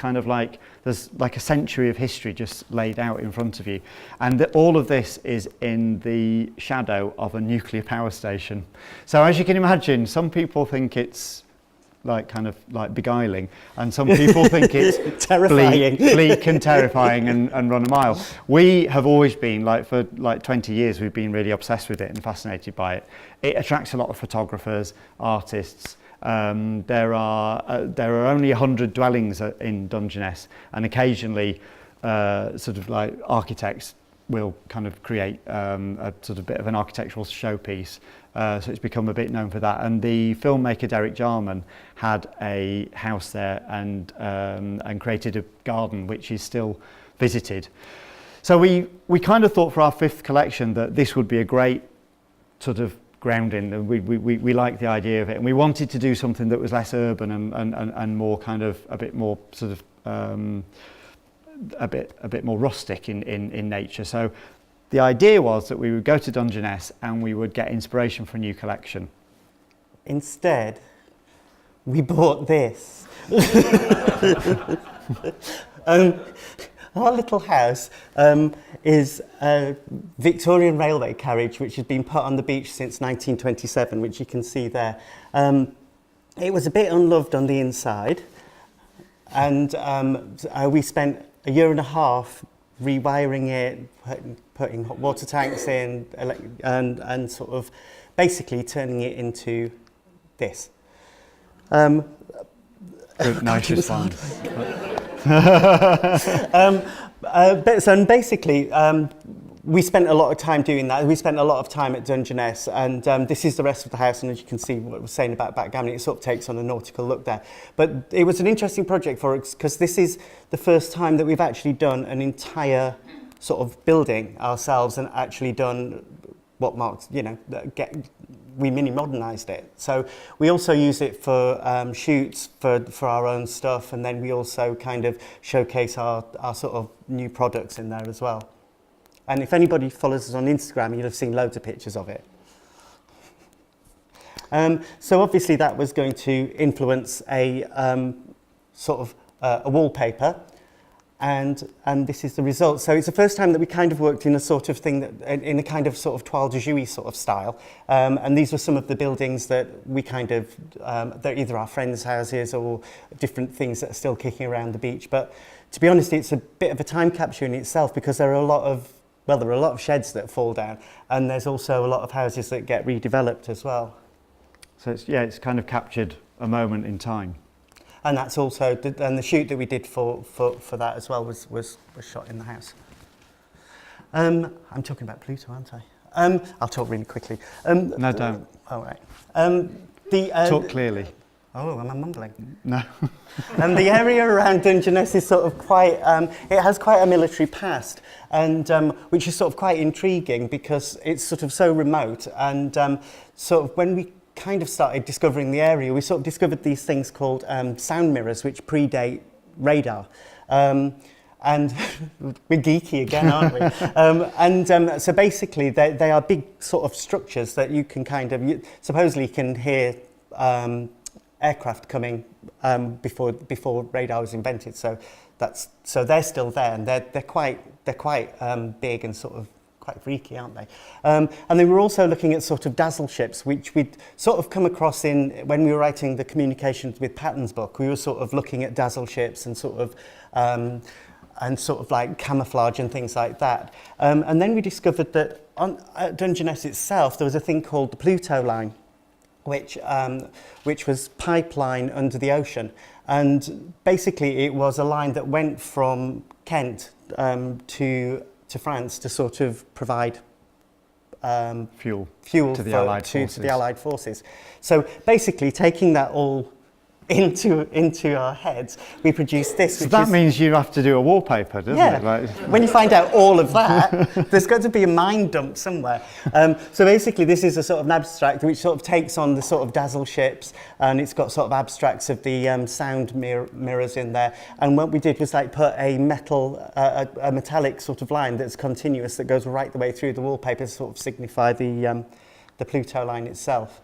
like a century of history just laid out in front of you. And all of this is in the shadow of a nuclear power station. So as you can imagine, some people think it's kind of beguiling, and some people think it's terrifying, bleak and terrifying and run a mile. We have always been, for 20 years, we've been really obsessed with it and fascinated by it. It attracts a lot of photographers, artists. There are only 100 dwellings in Dungeness, and occasionally architects will kind of create a sort of bit of an architectural showpiece. So it's become a bit known for that. And the filmmaker Derek Jarman had a house there and created a garden which is still visited. So we kind of thought for our 5th collection that this would be a great sort of grounding, and we liked the idea of it, and we wanted to do something that was less urban and more kind of a bit more sort of a bit more rustic in nature. So the idea was that we would go to Dungeness and we would get inspiration for a new collection. Instead, we bought this. Our little house is a Victorian railway carriage which has been put on the beach since 1927, which you can see there. It was a bit unloved on the inside, and we spent a year and a half rewiring it, putting hot water tanks in, and sort of basically turning it into this. Good, nice response. So basically, we spent a lot of time doing that. We spent a lot of time at Dungeness, and this is the rest of the house. And as you can see, what I was saying about backgammon, it sort of takes on a nautical look there. But it was an interesting project for us because this is the first time that we've actually done an entire sort of building ourselves and actually done what Mark's, we mini modernised it. So we also use it for shoots for our own stuff, and then we also kind of showcase our sort of new products in there as well. And if anybody follows us on Instagram, you'll have seen loads of pictures of it. So obviously that was going to influence a sort of a wallpaper, and this is the result. So it's the first time that we kind of worked in a sort of thing in a kind of sort of toile de jouy sort of style. And these were some of the buildings that we kind of, they're either our friends' houses or different things that are still kicking around the beach. But to be honest, it's a bit of a time capsule in itself because there are a lot of sheds that fall down, and there's also a lot of houses that get redeveloped as well. So it's kind of captured a moment in time. And that's also, and the shoot that we did for that as well was shot in the house. I'm talking about Pluto, aren't I? I'll talk really quickly. No, don't. All right. Talk clearly. Oh, am I mumbling? No. And the area around Dungeness is sort of quite, it has quite a military past, and which is sort of quite intriguing because it's sort of so remote. And sort of when we kind of started discovering the area, we sort of discovered these things called sound mirrors, which predate radar. And we're geeky again, aren't we? So basically, they are big sort of structures that you can kind of, supposedly you can hear aircraft coming before radar was invented. So they're still there, and they're quite big and sort of quite freaky, aren't they? And then we're also looking at sort of dazzle ships, which we'd sort of come across when we were writing the Communications with Patterns book. We were sort of looking at dazzle ships and sort of like camouflage and things like that. And then we discovered that at Dungeness itself, there was a thing called the Pluto line. which was pipeline under the ocean. And basically it was a line that went from Kent to France to sort of provide Fuel fuel to the for- Allied to forces. the Allied forces. So basically taking that all into our heads, we produced this. So which that is, means you have to do a wallpaper, doesn't yeah. it? Like, When you find out all of that, there's got to be a mind dump somewhere. So basically, this is a sort of an abstract which sort of takes on the sort of dazzle ships, and it's got sort of abstracts of the sound mirrors in there. And what we did was like put a metallic sort of line that's continuous that goes right the way through the wallpaper to sort of signify the Pluto line itself.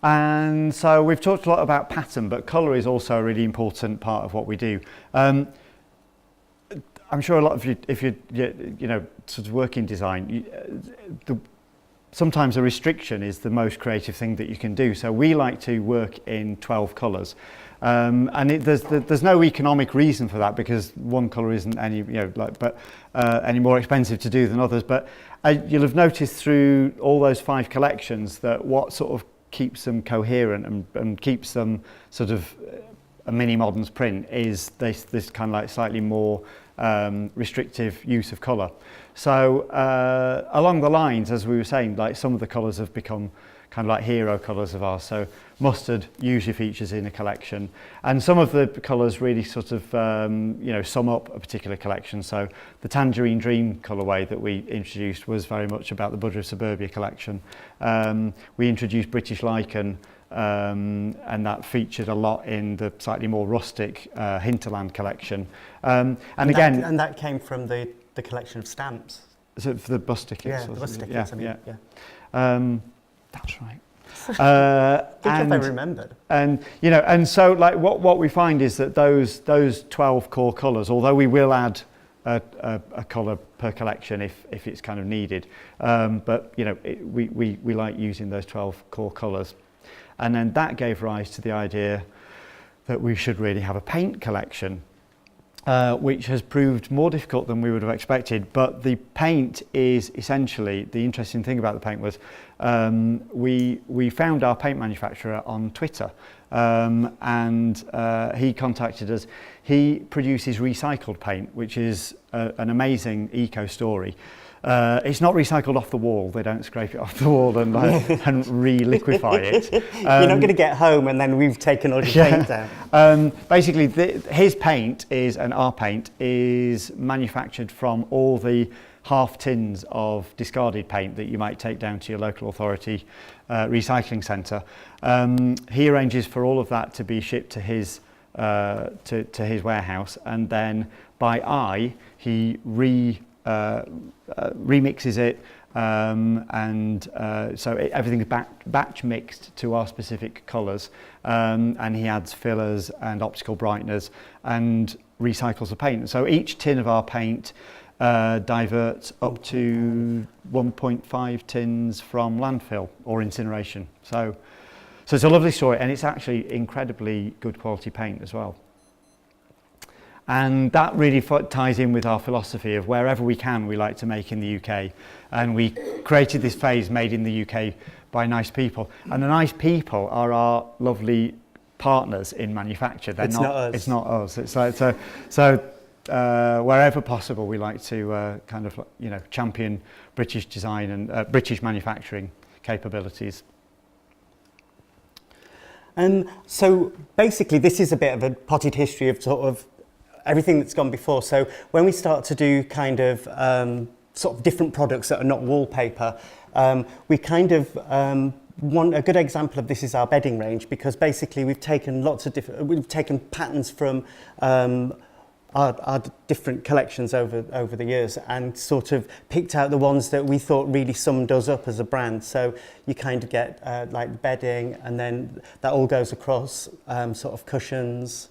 And so we've talked a lot about pattern, but colour is also a really important part of what we do. I'm sure a lot of you, if you know, sort of work in design, sometimes a restriction is the most creative thing that you can do. So we like to work in 12 colours. And there's no economic reason for that, because one colour isn't any, any more expensive to do than others. But you'll have noticed through all those 5 collections that what sort of keeps them coherent and keeps them sort of a mini Moderns print is this kind of like slightly more restrictive use of colour. So along the lines, as we were saying, like some of the colours have become kind of like hero colours of ours. So mustard usually features in a collection, and some of the colours really sort of sum up a particular collection. So the Tangerine Dream colourway that we introduced was very much about the Budger of Suburbia collection. We introduced British Lichen, and that featured a lot in the slightly more rustic Hinterland collection. And again, that came from the collection of stamps. So for the bus tickets. Yeah, the bus tickets. Yeah, I mean, yeah. That's right. Good job I remembered. And so like what we find is that those 12 core colours, although we will add a colour per collection if it's kind of needed, but we like using those 12 core colours. And then that gave rise to the idea that we should really have a paint collection, which has proved more difficult than we would have expected. But the paint is essentially, the interesting thing about the paint was we found our paint manufacturer on Twitter, and he contacted us. He produces recycled paint, which is an amazing eco story. It's not recycled off the wall. They don't scrape it off the wall and re-liquefy it. You're not going to get home and then we've taken all your paint down. Basically, his paint and our paint is manufactured from all the half tins of discarded paint that you might take down to your local authority recycling centre. He arranges for all of that to be shipped to his warehouse, and then by eye he remixes it, so everything's batch mixed to our specific colours, and he adds fillers and optical brighteners and recycles the paint. So each tin of our paint diverts up to 1.5 tins from landfill or incineration. So it's a lovely story, and it's actually incredibly good quality paint as well. And that really ties in with our philosophy of wherever we can, we like to make in the UK. And we created this phase, Made in the UK by Nice People. And the nice people are our lovely partners in manufacture. It's not us. It's not us. It's like, so wherever possible, we like to champion British design and British manufacturing capabilities. So basically, this is a bit of a potted history of sort of everything that's gone before. So when we start to do kind of sort of different products that are not wallpaper, we kind of a good example of this is our bedding range, because basically we've taken patterns from our different collections over the years and sort of picked out the ones that we thought really summed us up as a brand. So you kind of get like bedding, and then that all goes across sort of cushions.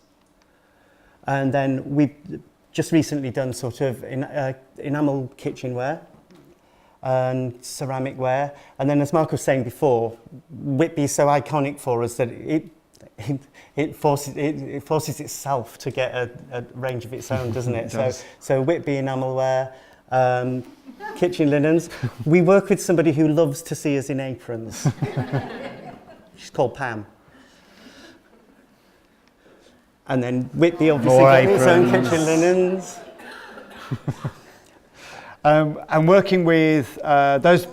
And then we've just recently done sort of enamel kitchenware and ceramic ware. And then, as Mark was saying before, Whitby is so iconic for us that it forces itself to get a range of its own, doesn't it? It does. So Whitby enamelware, kitchen linens. We work with somebody who loves to see us in aprons. She's called Pam. And then Whitby obviously More got its own aprons. kitchen linens. And working with those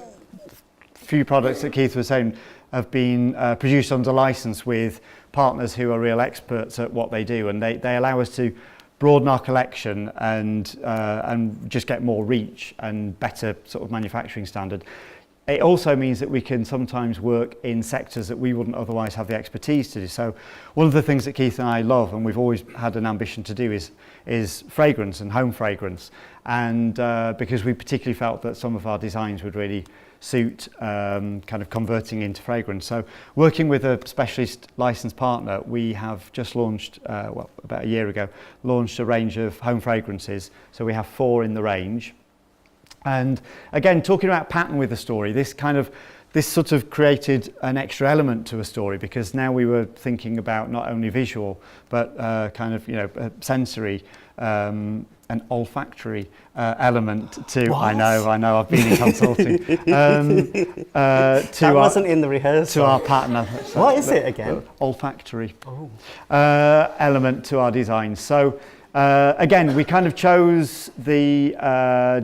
few products that Keith was saying have been produced under license with partners who are real experts at what they do, and they allow us to broaden our collection and just get more reach and better sort of manufacturing standard. It also means that we can sometimes work in sectors that we wouldn't otherwise have the expertise to do. So one of the things that Keith and I love, and we've always had an ambition to do, is fragrance and home fragrance. And because we particularly felt that some of our designs would really suit kind of converting into fragrance. So working with a specialist licensed partner, we have just launched, about a year ago, launched a range of home fragrances. So we have 4 in the range. And again, talking about pattern with a story, this sort of created an extra element to a story, because now we were thinking about not only visual, but kind of, sensory, an olfactory element to. What? I know, I've been in consulting. That wasn't in the rehearsal. To our pattern. What is it again? Olfactory element to our design. So again, we kind of chose the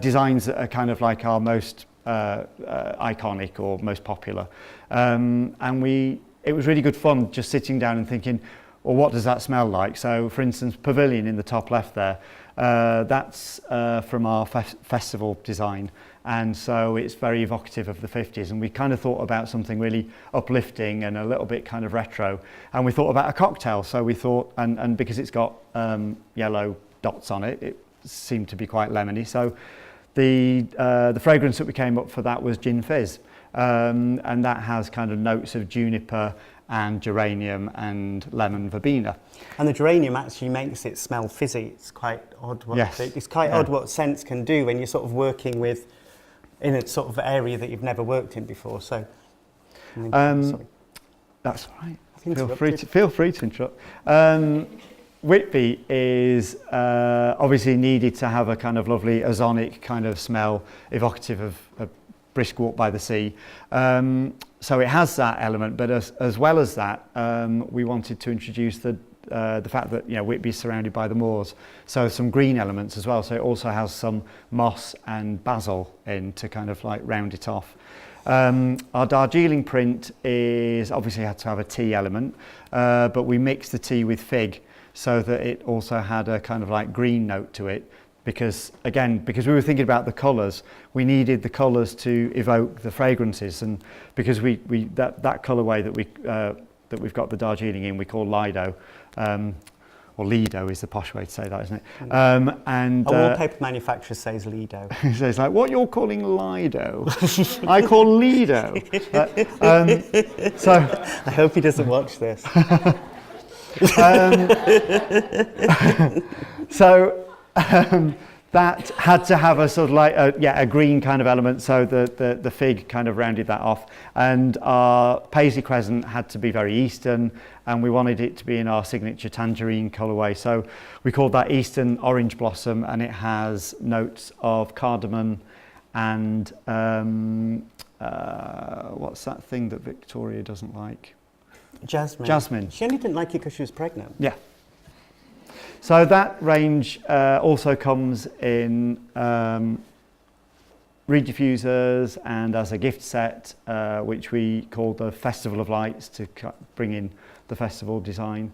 designs that are kind of like our most iconic or most popular, and it was really good fun just sitting down and thinking, well, what does that smell like? So for instance, Pavilion in the top left there, that's from our festival design, and so it's very evocative of the 50s, and we kind of thought about something really uplifting and a little bit kind of retro, and we thought about a cocktail. So we thought, and because it's got yellow dots on it, it seemed to be quite lemony. So the fragrance that we came up for that was Gin Fizz, and that has kind of notes of juniper and geranium and lemon verbena. And the geranium actually makes it smell fizzy. It's quite odd. It's quite odd what scents can do when you're sort of working with in a sort of area that you've never worked in before. So, sorry. That's all right. I've Feel free to interrupt. Whitby is obviously needed to have a kind of lovely ozonic kind of smell, evocative of a brisk walk by the sea. So it has that element, but as well as that, we wanted to introduce the fact that Whitby is surrounded by the moors, so some green elements as well. So it also has some moss and basil in to kind of like round it off. Our Darjeeling print is obviously had to have a tea element, but we mixed the tea with fig so that it also had a kind of like green note to it. Because we were thinking about the colours, we needed the colours to evoke the fragrances, and because that colourway that we've got the Darjeeling in, we call Lido, or Lido is the posh way to say that, isn't it? And a wallpaper manufacturer says Lido. So it's like, what you're calling Lido, I call Lido. So I hope he doesn't watch this. That had to have a sort of like a green kind of element, so the fig kind of rounded that off. And our Paisley Crescent had to be very Eastern, and we wanted it to be in our signature tangerine colourway. So we called that Eastern Orange Blossom, and it has notes of cardamom and what's that thing that Victoria doesn't like? Jasmine. She only didn't like it because she was pregnant. Yeah. So that range also comes in reed diffusers and as a gift set, which we call the Festival of Lights to bring in the festival design.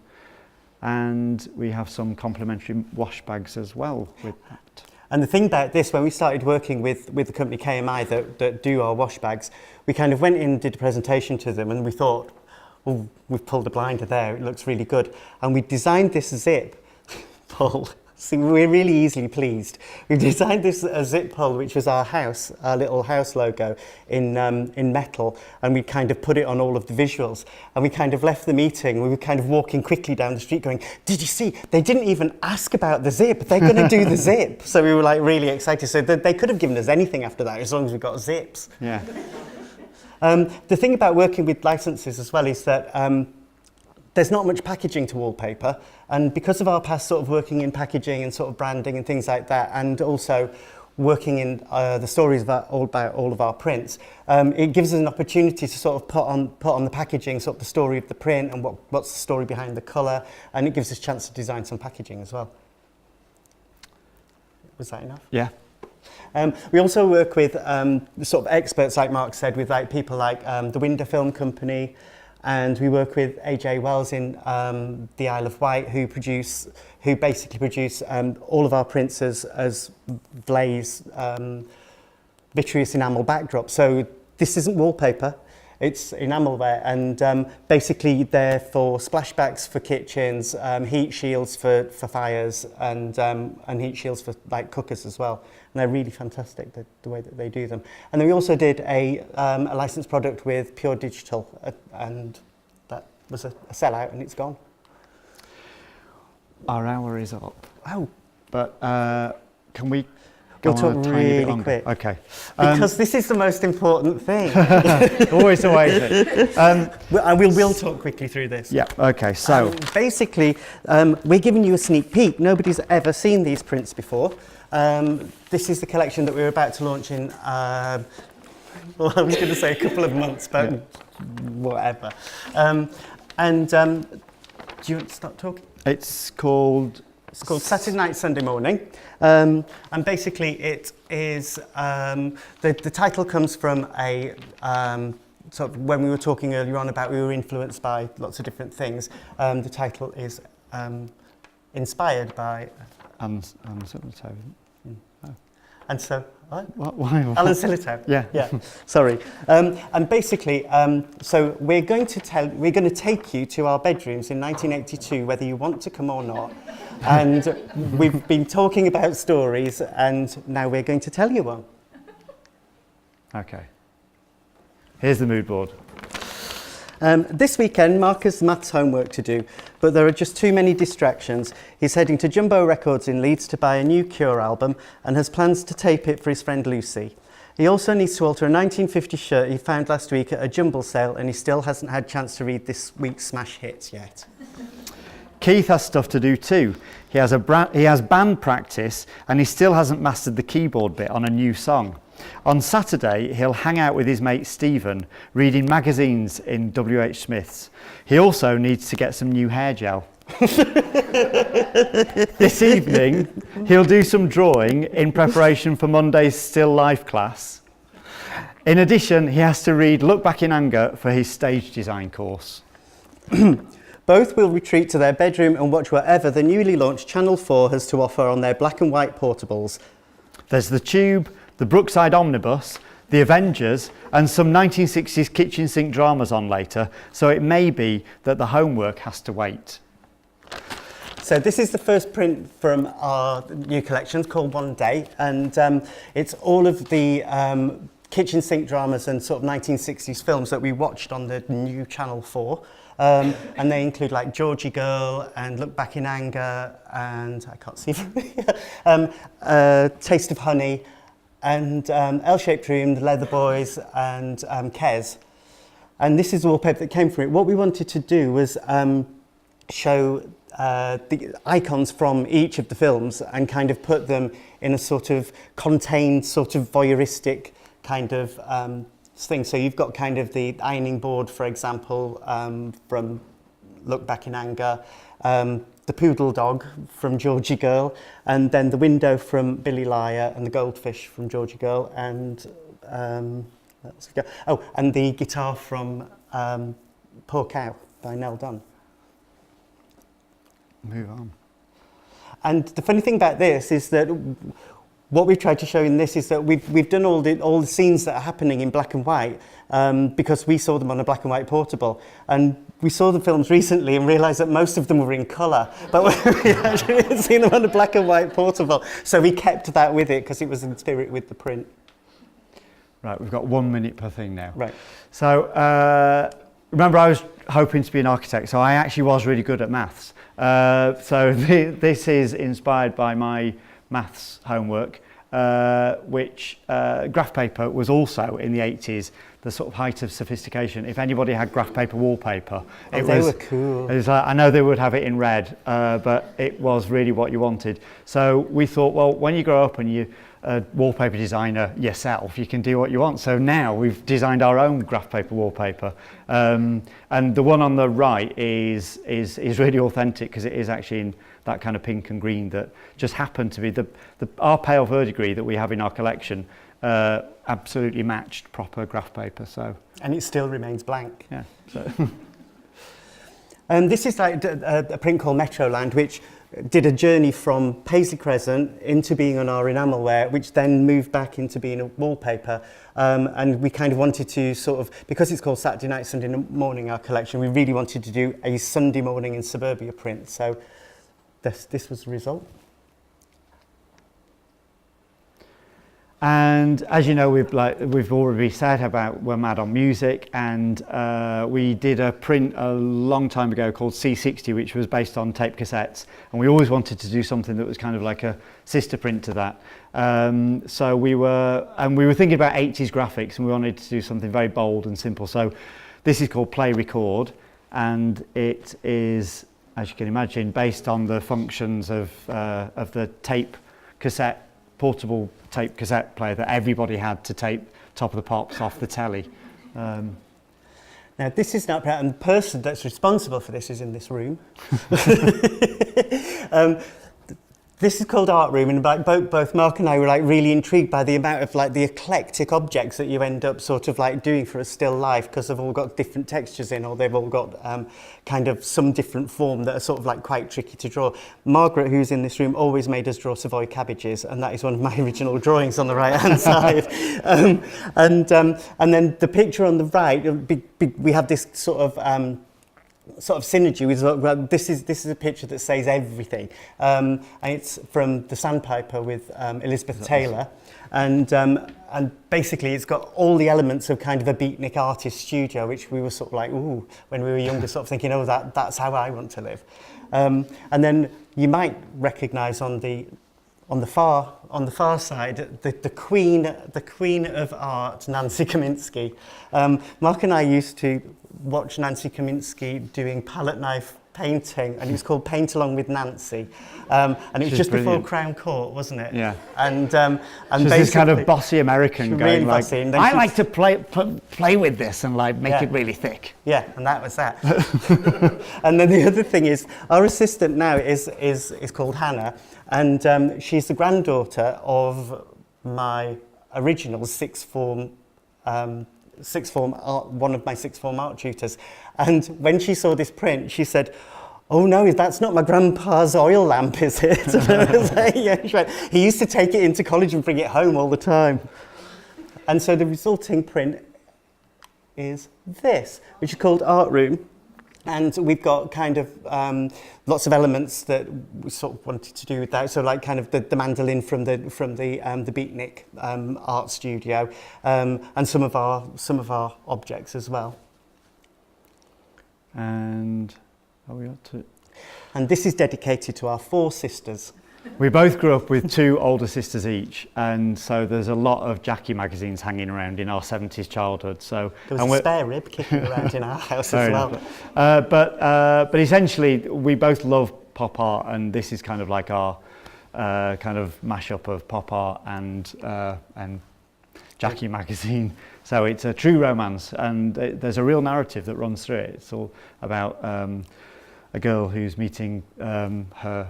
And we have some complimentary wash bags as well with that. And the thing about this, when we started working with the company KMI that do our wash bags, we kind of went in and did a presentation to them, and we thought, oh, we've pulled a blinder there, it looks really good. And we designed this zip pull. So we're really easily pleased. We've designed this zip pull, which was our little house logo in metal, and we kind of put it on all of the visuals. And we kind of left the meeting. We were kind of walking quickly down the street going, did you see? They didn't even ask about the zip. They're going to do the zip. So we were like really excited. So they could have given us anything after that, as long as we got zips. Yeah. The thing about working with licenses as well is that there's not much packaging to wallpaper, and because of our past sort of working in packaging and sort of branding and things like that, and also working in the stories about all of our prints, it gives us an opportunity to sort of put on the packaging sort of the story of the print and what's the story behind the colour, and it gives us a chance to design some packaging as well. Was that enough? Yeah. We also work with the sort of experts, like Mark said, with like people like the Winder Film Company, and we work with AJ Wells in the Isle of Wight, who basically produce all of our prints as glaze vitreous enamel backdrop. So this isn't wallpaper, it's enamelware, and basically they're for splashbacks for kitchens, heat shields for fires, and heat shields for like cookers as well. And they're really fantastic, the way that they do them. And then we also did a licensed product with Pure Digital, and that was a sellout, and it's gone. Our hour is up. Oh, But can we we'll go talk on a tiny bit really longer? quick. Okay. Because this is the most important thing. Always the way, isn't it? And we'll talk quickly through this. Yeah, okay, so Basically, we're giving you a sneak peek. Nobody's ever seen these prints before. This is the collection that we're about to launch in, well, I was going to say a couple of months, but whatever. Do you want to start talking? it's called It's called Saturday Night, Sunday Morning. And basically it is, the title comes from a, sort of when we were talking earlier on about we were influenced by lots of different things, the title is inspired by... Alan Silvertoe. And so, Why? Alan Silvertoe. Yeah. Sorry. And basically, so we're going to take you to our bedrooms in 1982, whether you want to come or not. And we've been talking about stories, and now we're going to tell you one. Okay. Here's the mood board. This weekend, Mark has maths homework to do, but there are just too many distractions. He's heading to Jumbo Records in Leeds to buy a new Cure album and has plans to tape it for his friend Lucy. He also needs to alter a 1950 shirt he found last week at a jumble sale, and he still hasn't had a chance to read this week's smash hits yet. Keith has stuff to do too. He has band practice, and he still hasn't mastered the keyboard bit on a new song. On Saturday, he'll hang out with his mate Stephen, reading magazines in W.H. Smith's. He also needs to get some new hair gel. This evening, he'll do some drawing in preparation for Monday's still life class. In addition, he has to read Look Back in Anger for his stage design course. Both will retreat to their bedroom and watch whatever the newly launched Channel 4 has to offer on their black and white portables. There's The Tube, the Brookside Omnibus, The Avengers, and some 1960s kitchen sink dramas on later, so it may be that the homework has to wait. So this is the first print from our new collections called One Day, and it's all of the kitchen sink dramas and sort of 1960s films that we watched on the new Channel 4. And they include like Georgie Girl and Look Back in Anger and I can't see Taste of Honey and L-Shaped Room, The Leather Boys and Kes. And this is the wallpaper that came from it. What we wanted to do was show the icons from each of the films and kind of put them in a sort of contained, sort of voyeuristic kind of thing. So you've got kind of the ironing board, for example, from Look Back in Anger, the poodle dog from Georgie Girl, and then the window from Billy Liar, and the goldfish from Georgie Girl, and and the guitar from Poor Cow by Nell Dunn. Move on. And the funny thing about this is that what we've tried to show in this is that we've done all the scenes that are happening in black and white because we saw them on a black and white portable, and we saw the films recently and realised that most of them were in colour, but we actually had seen them on a black and white portable, so we kept that with it because it was in spirit with the print. Right, we've got 1 minute per thing now. Right. So remember, I was hoping to be an architect, so I actually was really good at maths. This is inspired by my maths homework, which graph paper was also in the 80s the sort of height of sophistication. If anybody had graph paper wallpaper, they were cool. It was like, I know they would have it in red, but it was really what you wanted. So we thought, well, when you grow up and you a wallpaper designer yourself, you can do what you want. So now we've designed our own graph paper wallpaper, and the one on the right is really authentic because it is actually in that kind of pink and green that just happened to be our pale verdigris that we have in our collection. Absolutely matched proper graph paper. So and it still remains blank. yeah. So. This is like a print called Metroland, which did a journey from Paisley Crescent into being on our enamelware, which then moved back into being a wallpaper. And we kind of wanted to sort of, because it's called Saturday Night, Sunday Morning, our collection, we really wanted to do a Sunday morning in suburbia print. So this was the result. And as you know, we've already said about we're mad on music, and we did a print a long time ago called C60, which was based on tape cassettes, and we always wanted to do something that was kind of like a sister print to that. So we were thinking about 80s graphics, and we wanted to do something very bold and simple. So this is called Play Record, and it is, as you can imagine, based on the functions of the tape cassette, portable tape cassette player that everybody had to tape Top of the Pops off the telly. Now this is not, and the person that's responsible for this is in this room. This is called Art Room, and like both Mark and I were like really intrigued by the amount of like the eclectic objects that you end up sort of like doing for a still life, because they've all got different textures in, or they've all got kind of some different form that are sort of like quite tricky to draw. Margaret, who's in this room, always made us draw Savoy cabbages, and that is one of my original drawings on the right hand side. And then the picture on the right, we have this sort of synergy with, well, this is a picture that says everything, and it's from The Sandpiper with Elizabeth Taylor, and basically it's got all the elements of kind of a beatnik artist studio, which we were sort of like, ooh, when we were younger, sort of thinking, oh, that's how I want to live. And then you might recognise on the far side, the queen of art, Nancy Kaminsky. Mark and I used to watch Nancy Kaminsky doing palette knife painting, and it was called Paint Along with Nancy, and it was just before Crown Court, wasn't it? Yeah. And she's this kind of bossy American going really like, bossy, I like to play with this and like make it really thick. Yeah, and that was that. And then the other thing is, our assistant now is called Hannah, and she's the granddaughter of my original sixth form art, one of my sixth form art tutors. And when she saw this print, she said, oh no, that's not my grandpa's oil lamp, is it? And I was like, yeah. She went, he used to take it into college and bring it home all the time. And so the resulting print is this, which is called Art Room. And we've got kind of lots of elements that we sort of wanted to do with that. So like kind of the mandolin from the Beatnik art studio, and some of our objects as well. And are we up to? And this is dedicated to our 4 sisters. We both grew up with 2 older sisters each, and so there's a lot of Jackie magazines hanging around in our 70s childhood. So there was a spare rib kicking around in our house as well. But essentially, we both love pop art, and this is kind of like our kind of mashup of pop art and Jackie magazine. So it's a true romance, and there's a real narrative that runs through it. It's all about a girl who's meeting her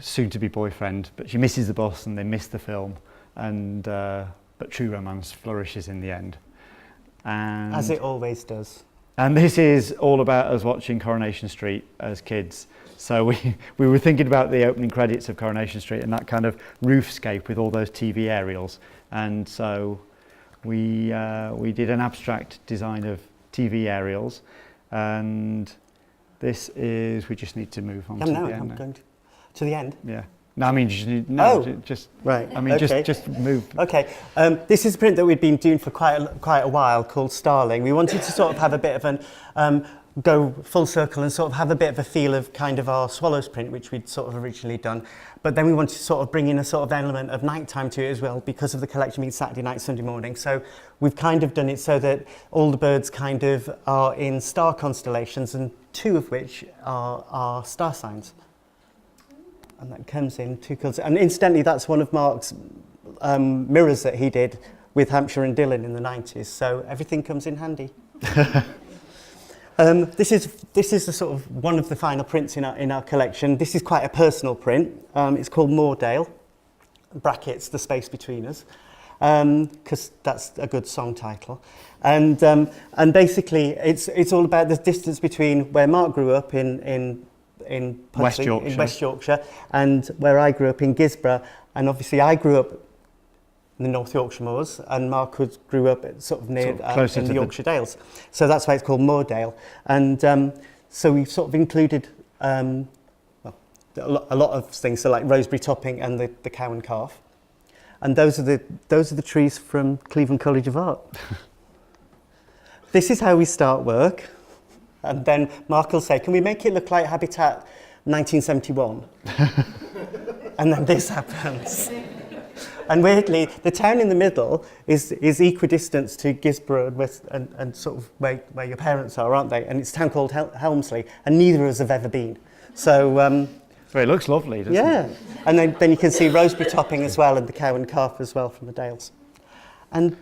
soon-to-be boyfriend, but she misses the bus and they miss the film, and but true romance flourishes in the end. And as it always does. And this is all about us watching Coronation Street as kids. So we were thinking about the opening credits of Coronation Street and that kind of roofscape with all those TV aerials, and so we did an abstract design of TV aerials, and this is, we just need to move on to the end. I'm going to the end. Yeah. No, I mean, just right. I mean, okay. just move. Okay. This is a print that we've been doing for quite a while, called Starling. We wanted to sort of have a bit of an go full circle and sort of have a bit of a feel of kind of our Swallows print, which we'd sort of originally done. But then we wanted to sort of bring in a sort of element of nighttime to it as well, because of the collection being Saturday night, Sunday morning. So we've kind of done it so that all the birds kind of are in star constellations, and 2 of which are star signs. And that comes in 2 colours. And incidentally, that's one of Mark's mirrors that he did with Hampshire and Dillon in the 90s. So everything comes in handy. This is the sort of one of the final prints in our collection. This is quite a personal print. It's called Moordale, brackets, the space between us, because that's a good song title. And basically, it's all about the distance between where Mark grew up in West Yorkshire. in West Yorkshire, and where I grew up in Gisborough. And obviously, I grew up in the North Yorkshire Moors, and Mark grew up sort of near closer in to the Yorkshire Dales. So that's why it's called Moordale. And so we've sort of included a lot of things, so like roseberry topping and the cow and calf. And those are the trees from Cleveland College of Art. This is how we start work. And then Mark will say, can we make it look like Habitat 1971? And then this happens. And weirdly, the town in the middle is equidistant to Gisborough and sort of where your parents are, aren't they? And it's a town called Helmsley, and neither of us have ever been. So Well, it looks lovely, doesn't it? yeah. And then you can see roseberry topping as well, and the cow and calf as well from the Dales. And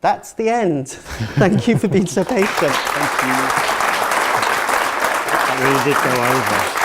that's the end. Thank you for being so patient. Thank you. That really did go over.